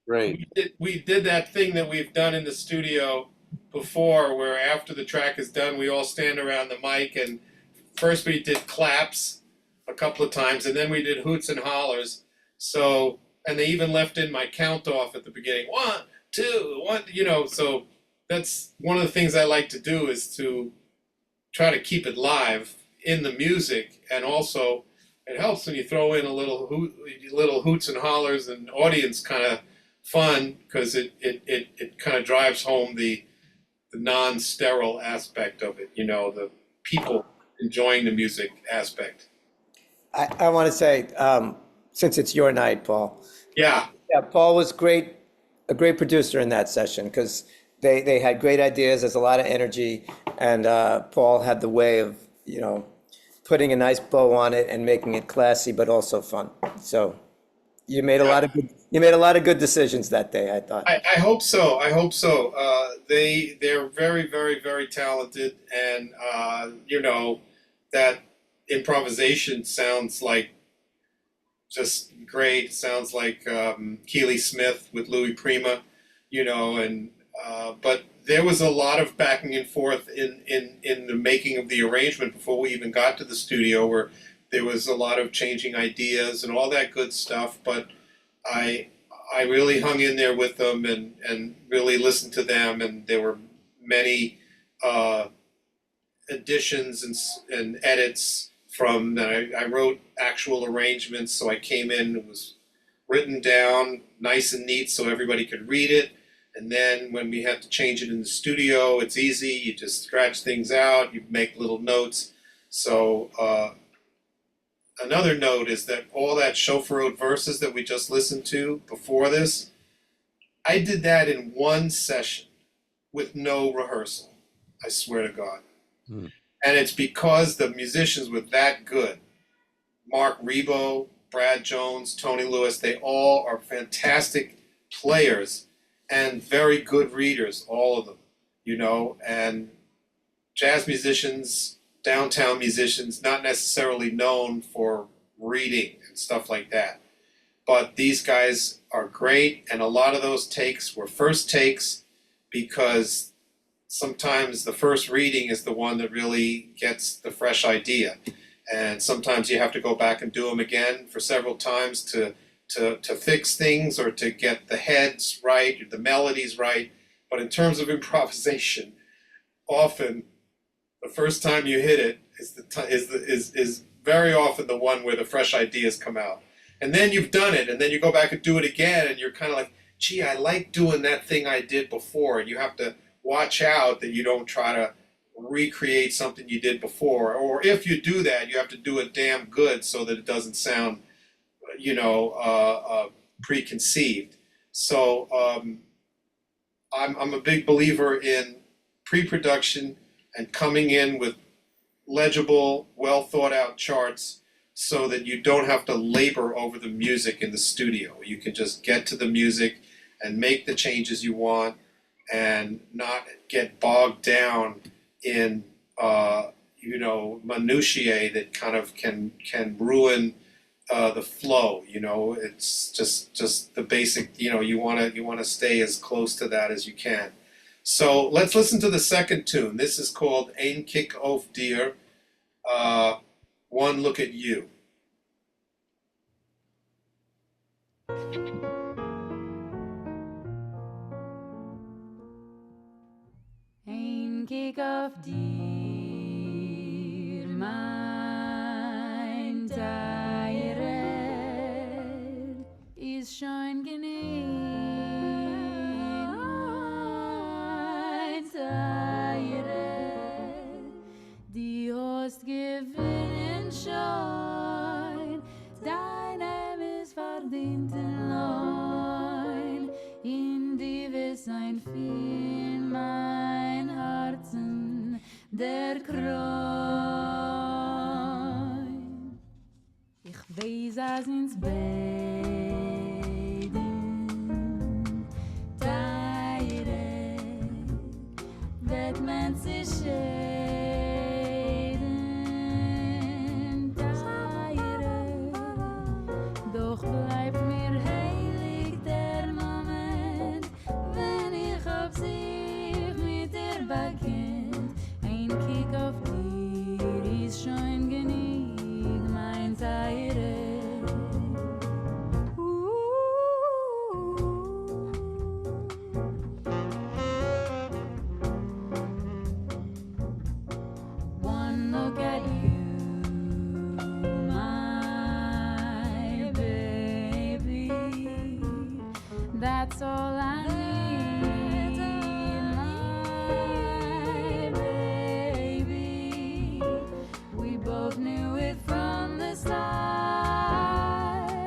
Great. We did that thing that we've done in the studio before, where after the track is done, we all stand around the mic and first we did claps a couple of times, and then we did hoots and hollers. So, and they even left in my count off at the beginning. 1, 2, 1, you know, so that's one of the things I like to do, is to try to keep it live in the music. And also it helps when you throw in a little hoots and hollers and audience kind of fun, because it kind of drives home the non-sterile aspect of it, you know, the people enjoying the music aspect. I want to say, since it's your night, Paul. Yeah. Yeah, Paul was a great producer in that session, because they had great ideas. There's a lot of energy, and Paul had the way of, you know, putting a nice bow on it and making it classy but also fun. So you made a lot of good decisions that day, I thought. I hope so. I hope so. They're very, very, very talented, and you know, that improvisation sounds like just great. Sounds like Keely Smith with Louis Prima, you know, and but there was a lot of backing and forth in the making of the arrangement before we even got to the studio, where there was a lot of changing ideas and all that good stuff. But I really hung in there with them and really listened to them, and there were many additions and edits from that. I wrote actual arrangements, so I came in, it was written down nice and neat so everybody could read it. And then when we had to change it in the studio, it's easy. You just scratch things out, you make little notes. So another note is that all that chauffeured verses that we just listened to before this, I did that in one session with no rehearsal. I swear to God. And it's because the musicians were that good. Mark Rebo, Brad Jones, Tony Lewis, they all are fantastic players and very good readers, all of them, you know, and jazz musicians, downtown musicians, not necessarily known for reading and stuff like that. But these guys are great, and a lot of those takes were first takes, because sometimes the first reading is the one that really gets the fresh idea. And sometimes you have to go back and do them again for several times to fix things, or to get the heads right, or the melodies right. But in terms of improvisation, often the first time you hit it is very often the one where the fresh ideas come out. And then you've done it, and then you go back and do it again, and you're kind of like, gee, I like doing that thing I did before. And you have to watch out that you don't try to recreate something you did before. Or if you do that, you have to do it damn good so that it doesn't sound, you know, preconceived. So I'm a big believer in pre-production and coming in with legible, well thought out charts, so that you don't have to labor over the music in the studio. You can just get to the music and make the changes you want, and not get bogged down in you know, minutiae that kind of can ruin the flow. You know, it's just the basic, you know, you want to stay as close to that as you can. So let's listen to the second tune. This is called Ein Kick auf dir, One Look at You. Ein Kick auf dir, mein Teil, ist schon genug. Die hast gewinnen schon, deinem ist verdient Leun, in die wirst ein viel mein Herzen der Kreun. Ich weiß, als ins Beiden Teire wird man sich scheiden, Teire, doch bleibt mir heilig der Moment, wenn ich auf sich mit dir bekennt. Ein Kick auf dir ist schon That's all I need, my baby. We both knew it from the start.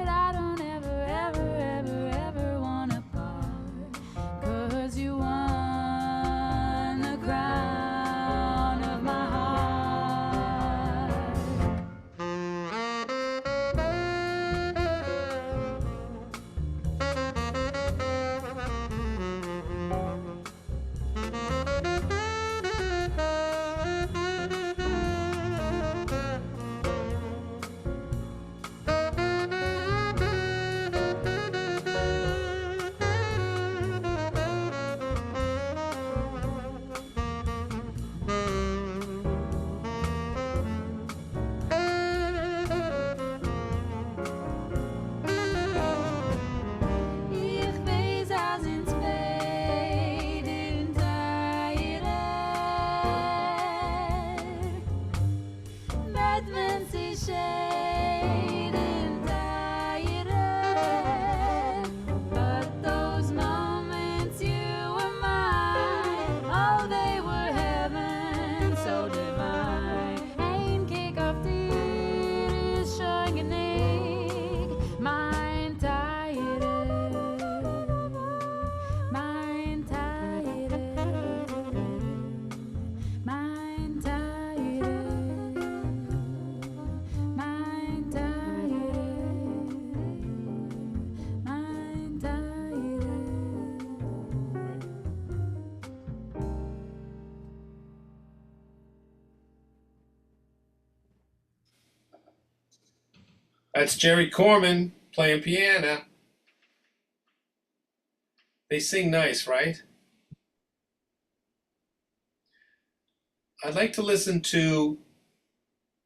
I don't ever, ever, ever, ever wanna part. 'Cause you won the crown of my heart. Ich weiß, als ins Fade in Teile. But when sie shade in Teile. But those moments you were mine, oh, they were heaven so divine. Ein Kick auf dir ist schon genick, mein Teile, mein Teile, mein Teile, mein Teile, mein Teile. That's Jerry Corman playing piano. They sing nice, right? I'd like to listen to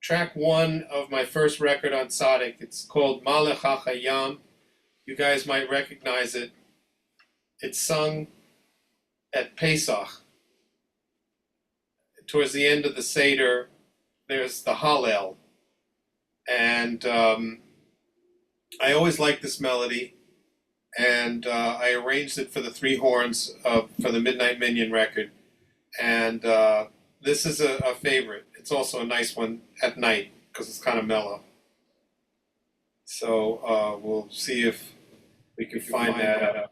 track 1 of my first record on Tzaddik. It's called Malech HaChayam. You guys might recognize it. It's sung at Pesach. Towards the end of the Seder, there's the Hallel. And I always liked this melody. And I arranged it for the 3 horns for the Midnight Minion record. And this is a favorite. It's also a nice one at night because it's kind of mellow. So we'll see if we can find that.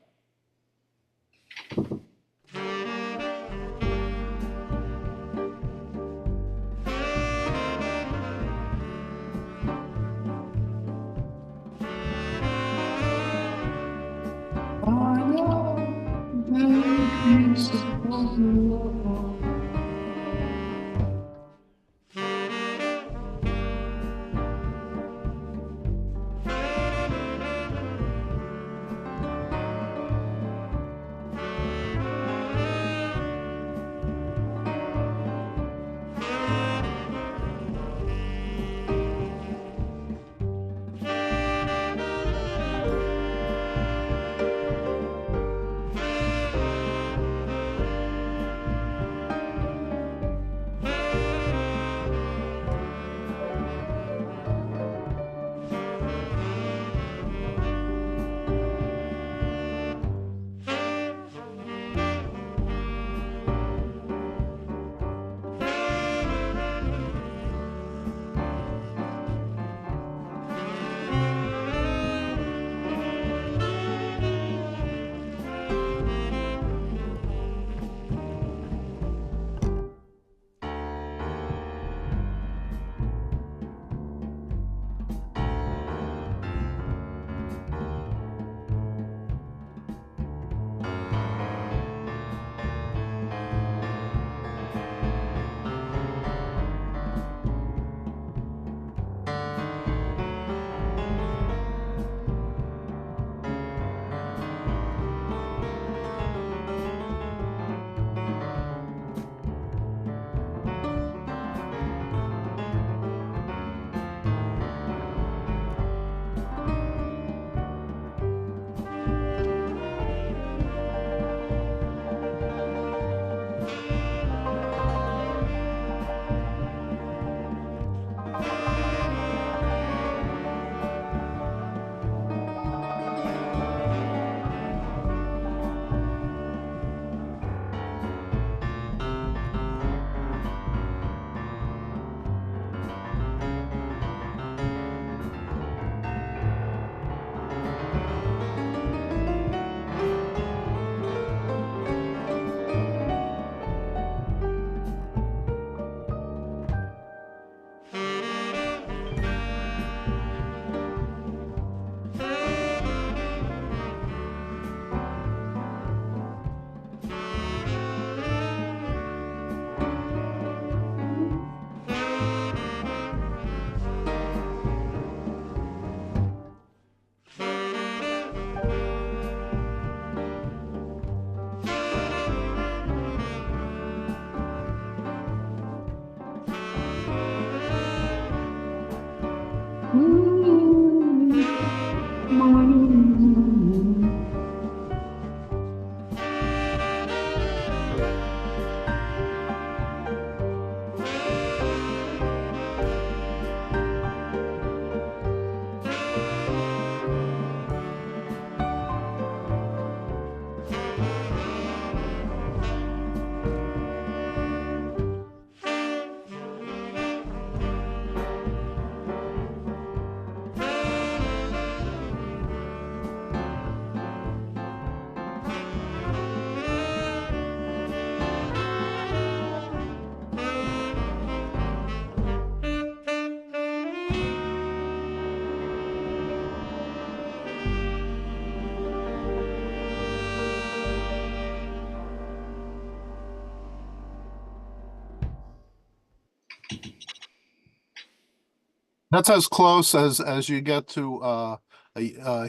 That's as close as you get to a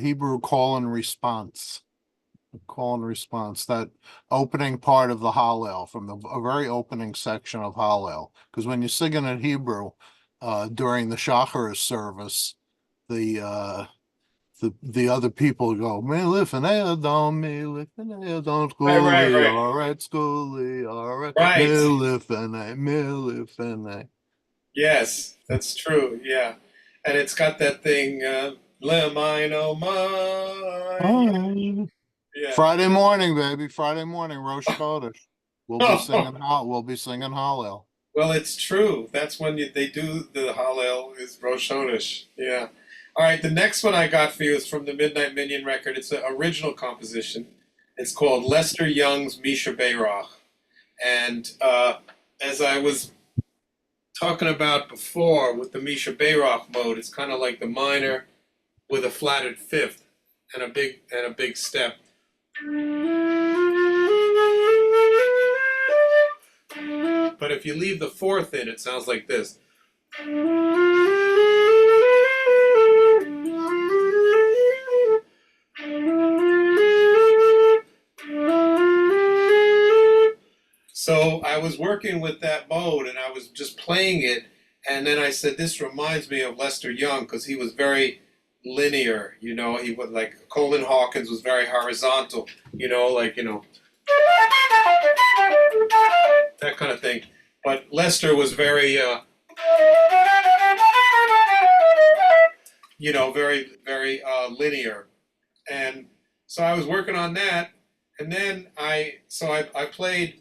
Hebrew call and response. Call and response, that opening part of the Hallel from a very opening section of Hallel. Because when you're singing in Hebrew during the Shachar service, the other people go, Milifnei Adon, Milifnei Adon, Right. Skuli, all right, Skuli, all right, Right. Milifnei. Yes, that's true. Yeah, and it's got that thing. Lemine, oh my. Oh. Yeah. Friday morning, baby. Friday morning, Rosh Chodesh. We'll be singing Hallel. Well, it's true. That's when they do the Hallel is Rosh Hashanah. Yeah. All right. The next one I got for you is from the Midnight Minion record. It's an original composition. It's called Lester Young's Misha Beirach. And as I was talking about before with the Misha Beirach mode, it's kind of like the minor with a flatted fifth and a big step. But if you leave the fourth in, it sounds like this. So I was working with that mode and I was just playing it. And then I said, this reminds me of Lester Young because he was very linear. He was like Coleman Hawkins was very horizontal, that kind of thing. But Lester was very, very, very linear. And so I was working on that. And then I played.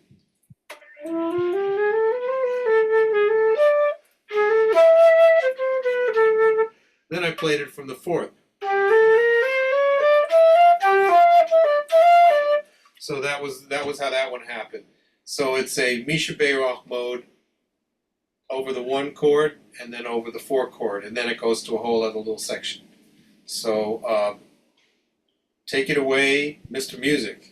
Then I played it from the fourth. So that was how that one happened. So it's a Misha Beirach mode over the one chord and then over the four chord, and then it goes to a whole other little section. So take it away, Mr. Music.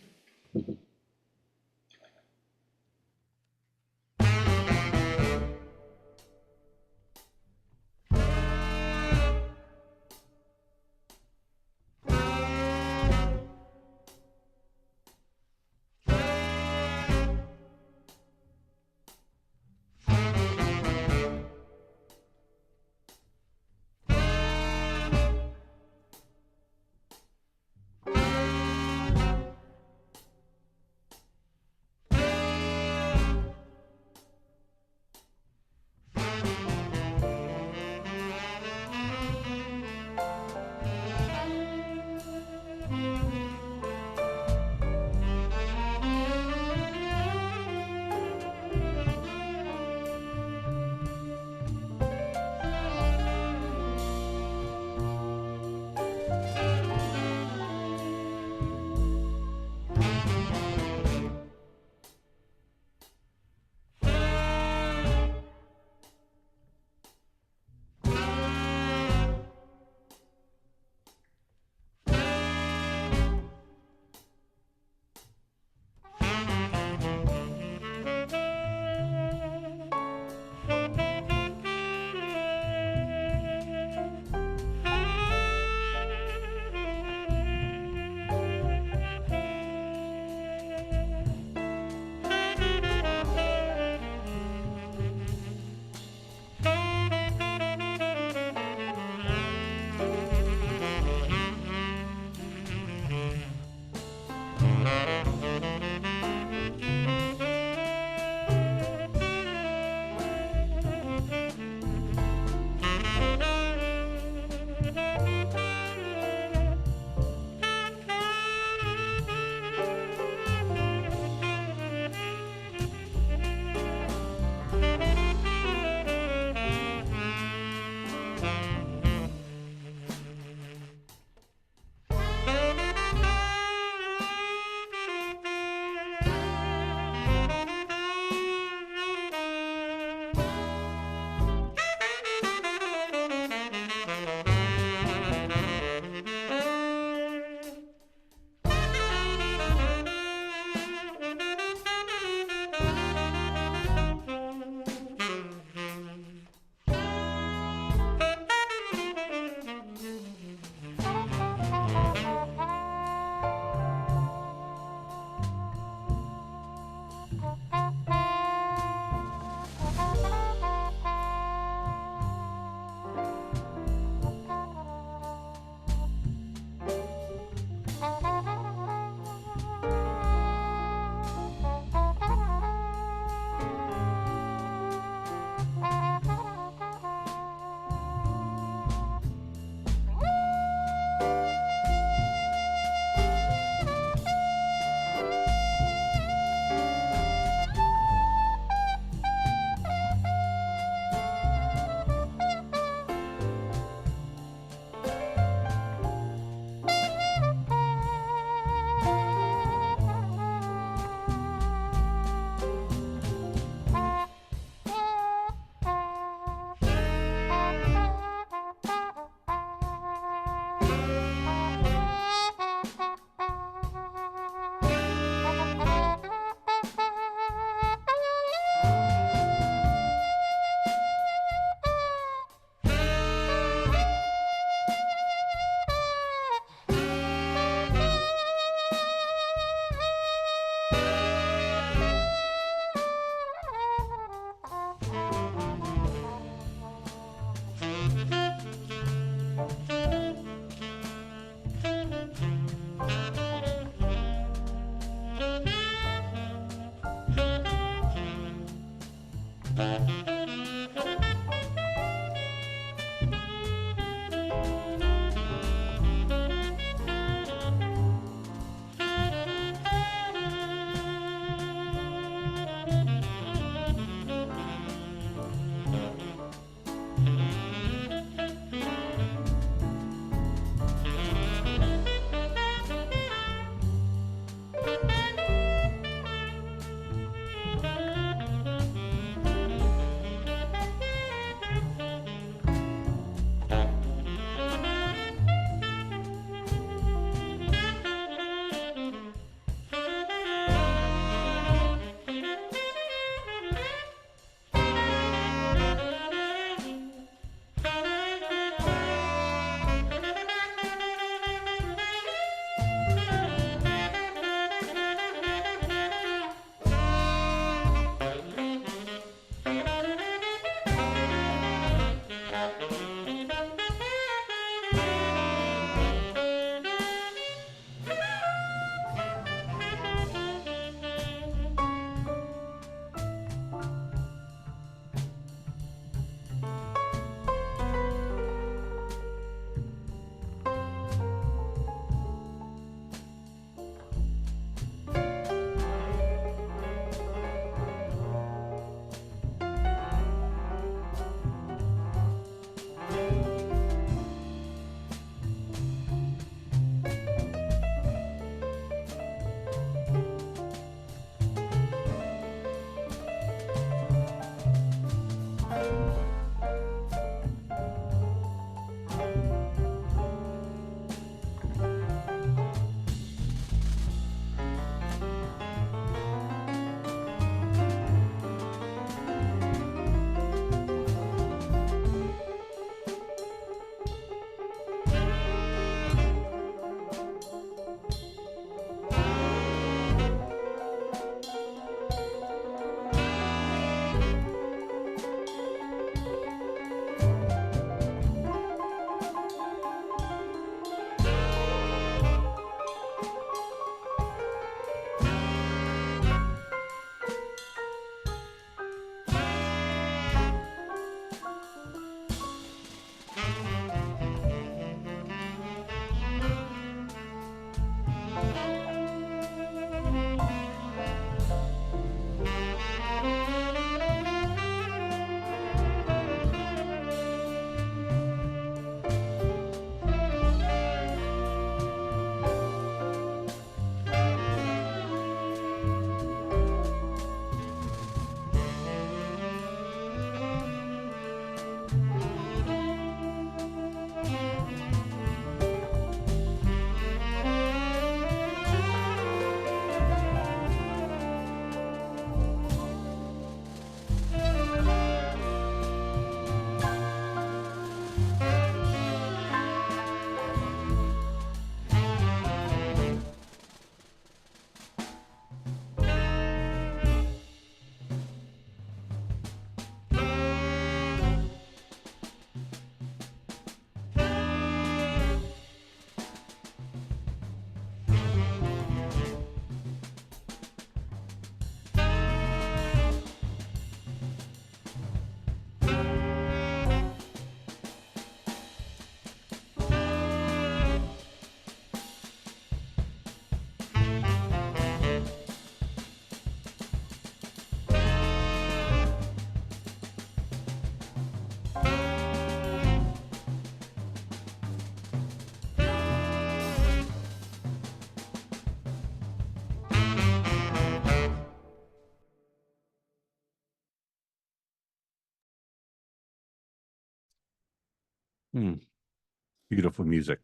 Beautiful music.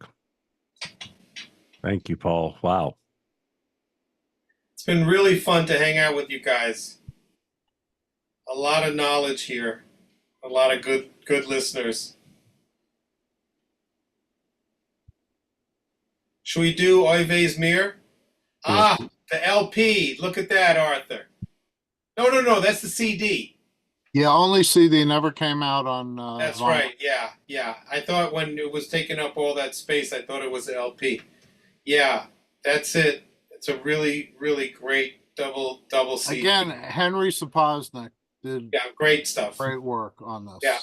Thank you, Paul. Wow. It's been really fun to hang out with you guys. A lot of knowledge here. A lot of good listeners. Should we do Oy Vey's Mir? Ah, the LP. Look at that, Arthur. No, that's the CD. Yeah, only CD never came out on. That's vinyl. right. Yeah. I thought when it was taking up all that space, I thought it was the LP. Yeah, that's it. It's a really, really great double CD. Again, Henry Sapoznik did great stuff. great work on this. Yeah.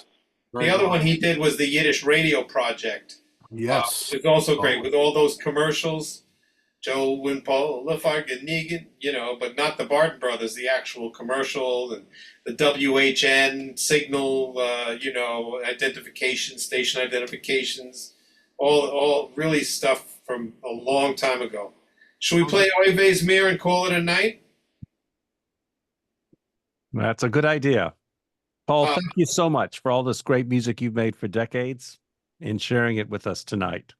Great The other work. one he did was the Yiddish Radio Project. Yes. It's also great with all those commercials. Joe Winpole, Negan, but not the Barton Brothers, the actual commercial and the WHN signal, identification, station identifications, all really stuff from a long time ago. Should we play Oy Vey's Mir and call it a night? That's a good idea. Paul, thank you so much for all this great music you've made for decades and sharing it with us tonight.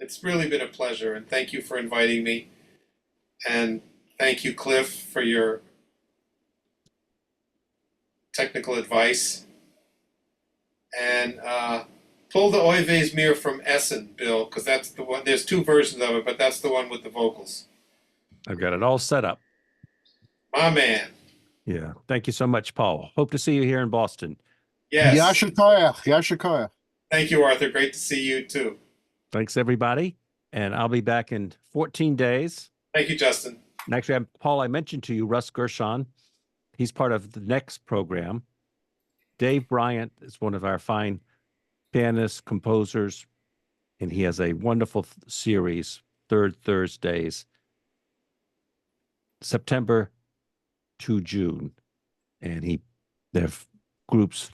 It's really been a pleasure, and thank you for inviting me. And thank you, Cliff, for your technical advice. And pull the Oy Vey's Mir from Essen, Bill, because that's the one. There's two versions of it, but that's the one with the vocals. I've got it all set up. My man. Yeah. Thank you so much, Paul. Hope to see you here in Boston. Yes. Yashikoya. Thank you, Arthur. Great to see you, too. Thanks, everybody. And I'll be back in 14 days. Thank you, Justin. And actually, Paul, I mentioned to you Russ Gershon. He's part of the next program. Dave Bryant is one of our fine pianists, composers, and he has a wonderful series, Third Thursdays, September to June. And they have groups.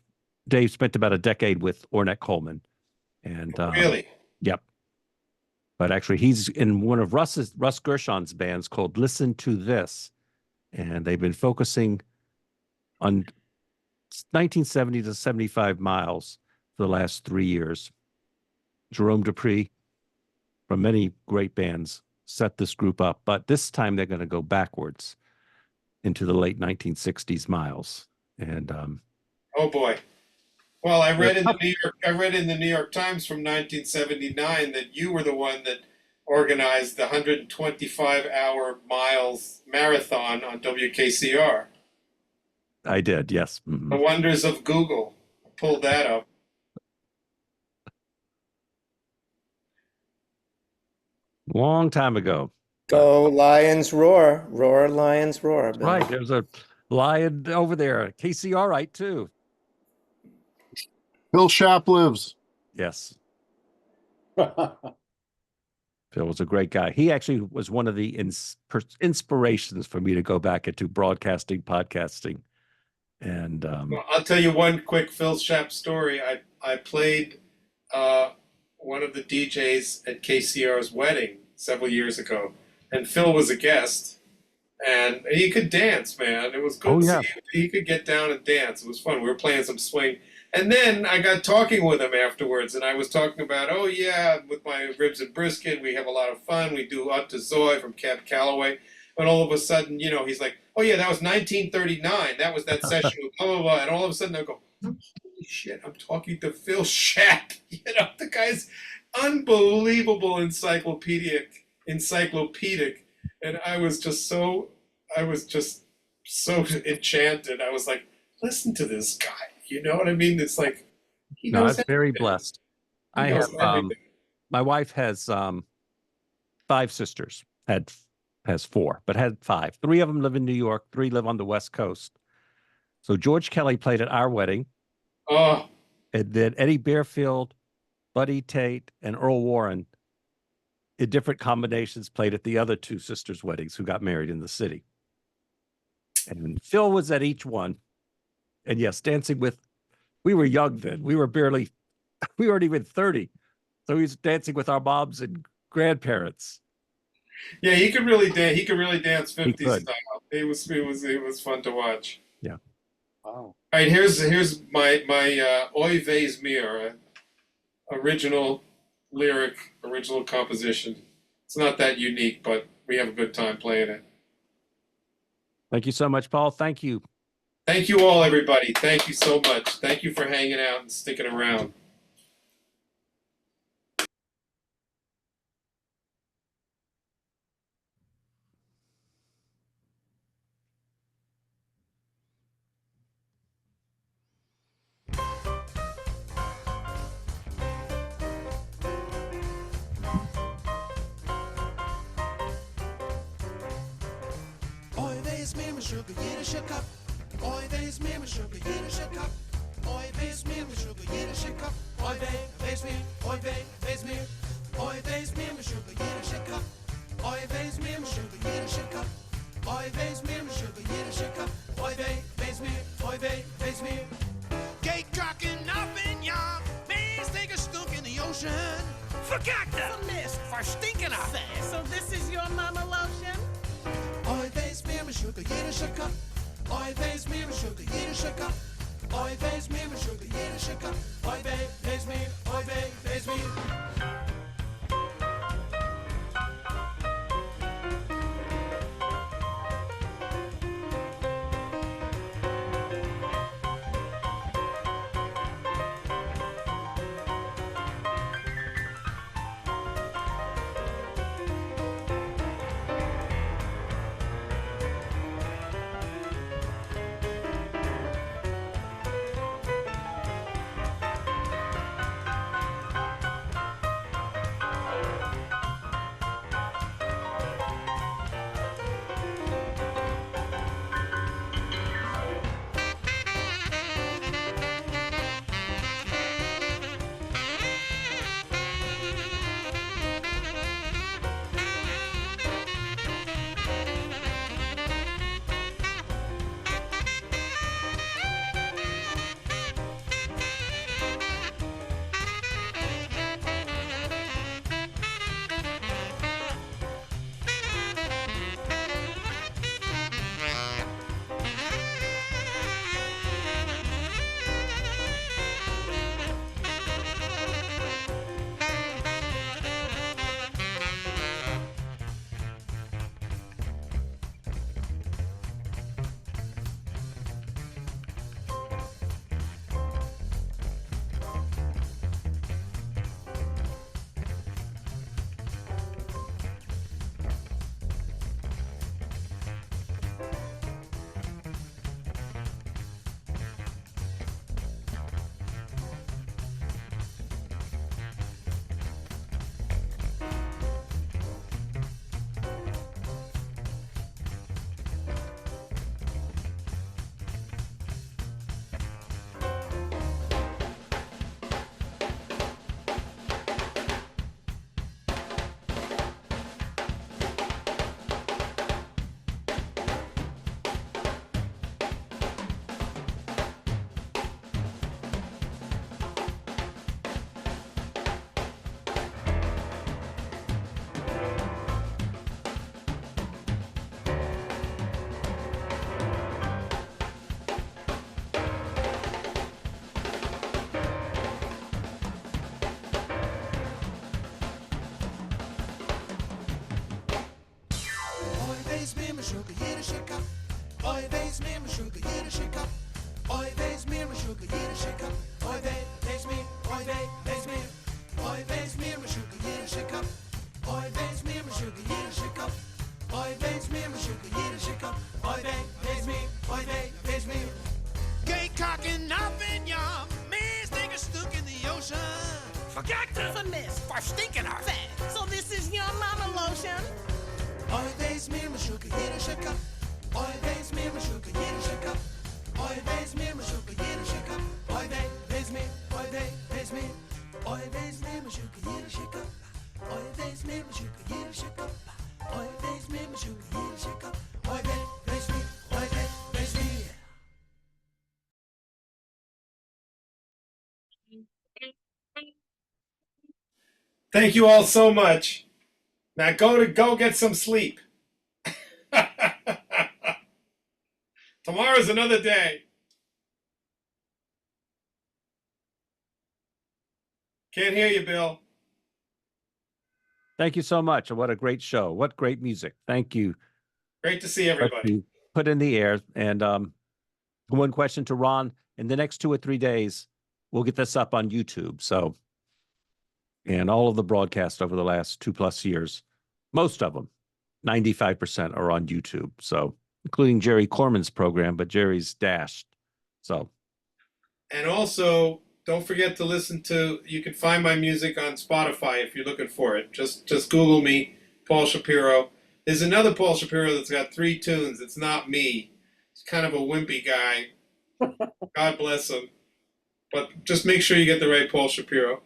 Dave spent about a decade with Ornette Coleman. And really? Yep. But actually, he's in one of Russ Gershon's bands called Listen to This. And they've been focusing on 1970 to 75 miles for the last 3 years. Jerome Dupree from many great bands set this group up. But this time they're going to go backwards into the late 1960s miles. And oh, boy. Well, I read in the New York Times from 1979 that you were the one that organized the 125-hour miles marathon on WKCR. I did, yes. Mm-hmm. The wonders of Google. I pulled that up. Long time ago. Go Lions roar, roar Lions roar. Bill. Right, there's a lion over there. KCR, right, too. Bill Shapp lives. Yes. Phil was a great guy. He actually was one of the inspirations for me to go back into broadcasting, podcasting. And well, I'll tell you one quick Phil Shapp story. I played one of the DJs at KCR's wedding several years ago, and Phil was a guest, and he could dance, man. It was good to see him. He could get down and dance. It was fun. We were playing some swing. And then I got talking with him afterwards, and I was talking about, oh, yeah, with my ribs and brisket, we have a lot of fun. We do Ut to Zoy from Cab Calloway. And all of a sudden, he's like, oh, yeah, that was 1939. That was that session with blah, blah, blah. And all of a sudden I go, holy shit, I'm talking to Phil Shapp. The guy's unbelievable encyclopedic. And I was just so enchanted. I was like, listen to this guy. You know what I mean? It's like he knows. I'm very blessed. I have my wife has 5 sisters. Has 4, but had 5. 3 of them live in New York. 3 live on the West Coast. So George Kelly played at our wedding. Oh. And then Eddie Bearfield, Buddy Tate, and Earl Warren in different combinations played at the other 2 sisters' weddings who got married in the city. And Phil was at each one. And yes, dancing with, we were young then. We weren't even 30. So he was dancing with our moms and grandparents. Yeah, he could really dance. He could really dance 50s style. It was fun to watch. Yeah. Wow. All right, here's my Oy Vey's Mir. original lyric, original composition. It's not that unique, but we have a good time playing it. Thank you so much, Paul. Thank you. Thank you all, everybody. Thank you so much. Thank you for hanging out and sticking around. Oj, wees meer mijn sugar, jiddische kap. Oj, wees meer mijn sugar, jiddische kap. Oj, wees meer mijn sugar, jiddische kap. Oj, wees meer, oj, wees meer. Oj, wees meer mijn sugar, jiddische kap. Oj, wees meer mijn sugar, jiddische kap. Oj, wees meer mijn sugar, jiddische kap. Oj, wees meer, oj, wees meer. Cake cracking up in ya. Mees take a stunk in the ocean. Verkakte! Vermist, verstinken af. So this is your mama lotion? Oj, wees meer mijn sugar, jiddische kap. Oj, wees meer mijn sugar, jiddische kap. Oj, wees meer mijn sugar, jiddische kap. Oj, wees meer, oj, wees meer. wees meer mijn sugar, jiddische kap. Oi, wees meer mijn sugar, jiddische kap. Oi, wees meer mijn sugar, jiddische kap. Oi, wees meer, oi, wees meer. Oi, wees meer mijn sugar, jiddische kap. Oi, wees meer mijn sugar, jiddische kap. Oi, wees meer mijn sugar, jiddische kap. Oi, wees meer, oi, wees meer. Gay cocking up in your means, take a stuk in the ocean. Verkakte, vermist, verstinken haar vet. So this is your mama lotion. Oi, wees meer mijn sugar, jiddische kap. Oi, wees meer mijn sugar, jiddische kap. Oi, wees meer mijn sugar, jiddische kap. Oi, wees meer, oi, wees meer. Oi, wees meer mijn sugar, jiddische kap. Oi, wees meer mijn sugar, jiddische kap. Oi, wees meer mijn sugar, jiddische kap. Oi, wees meer, oi, wees meer. Thank you all so much. Now go get some sleep. Tomorrow's another day. Can't hear you, Bill. Thank you so much. What a great show. What great music. Thank you. Great to see everybody. You put in the air. And one question to Ron. In the next 2 or 3 days, we'll get this up on YouTube. So, and all of the broadcasts over the last 2+ years, most of them, 95% are on YouTube. So, including Jerry Corman's program, but Jerry's dashed. So, And also, don't forget to listen to, you can find my music on Spotify if you're looking for it. Just Google me, Paul Shapiro. There's another Paul Shapiro that's got 3 tunes. It's not me. He's kind of a wimpy guy. God bless him. But just make sure you get the right Paul Shapiro.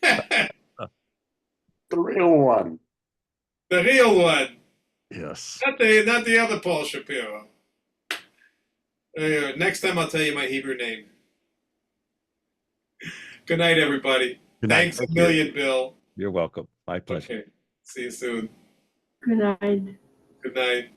The real one. The real one. yes. Not the other Paul Shapiro. Next time I'll tell you my Hebrew name. Good night, everybody. Good night. Thanks a million, Bill. You're welcome. My pleasure. Okay. See you soon. Good night. Good night.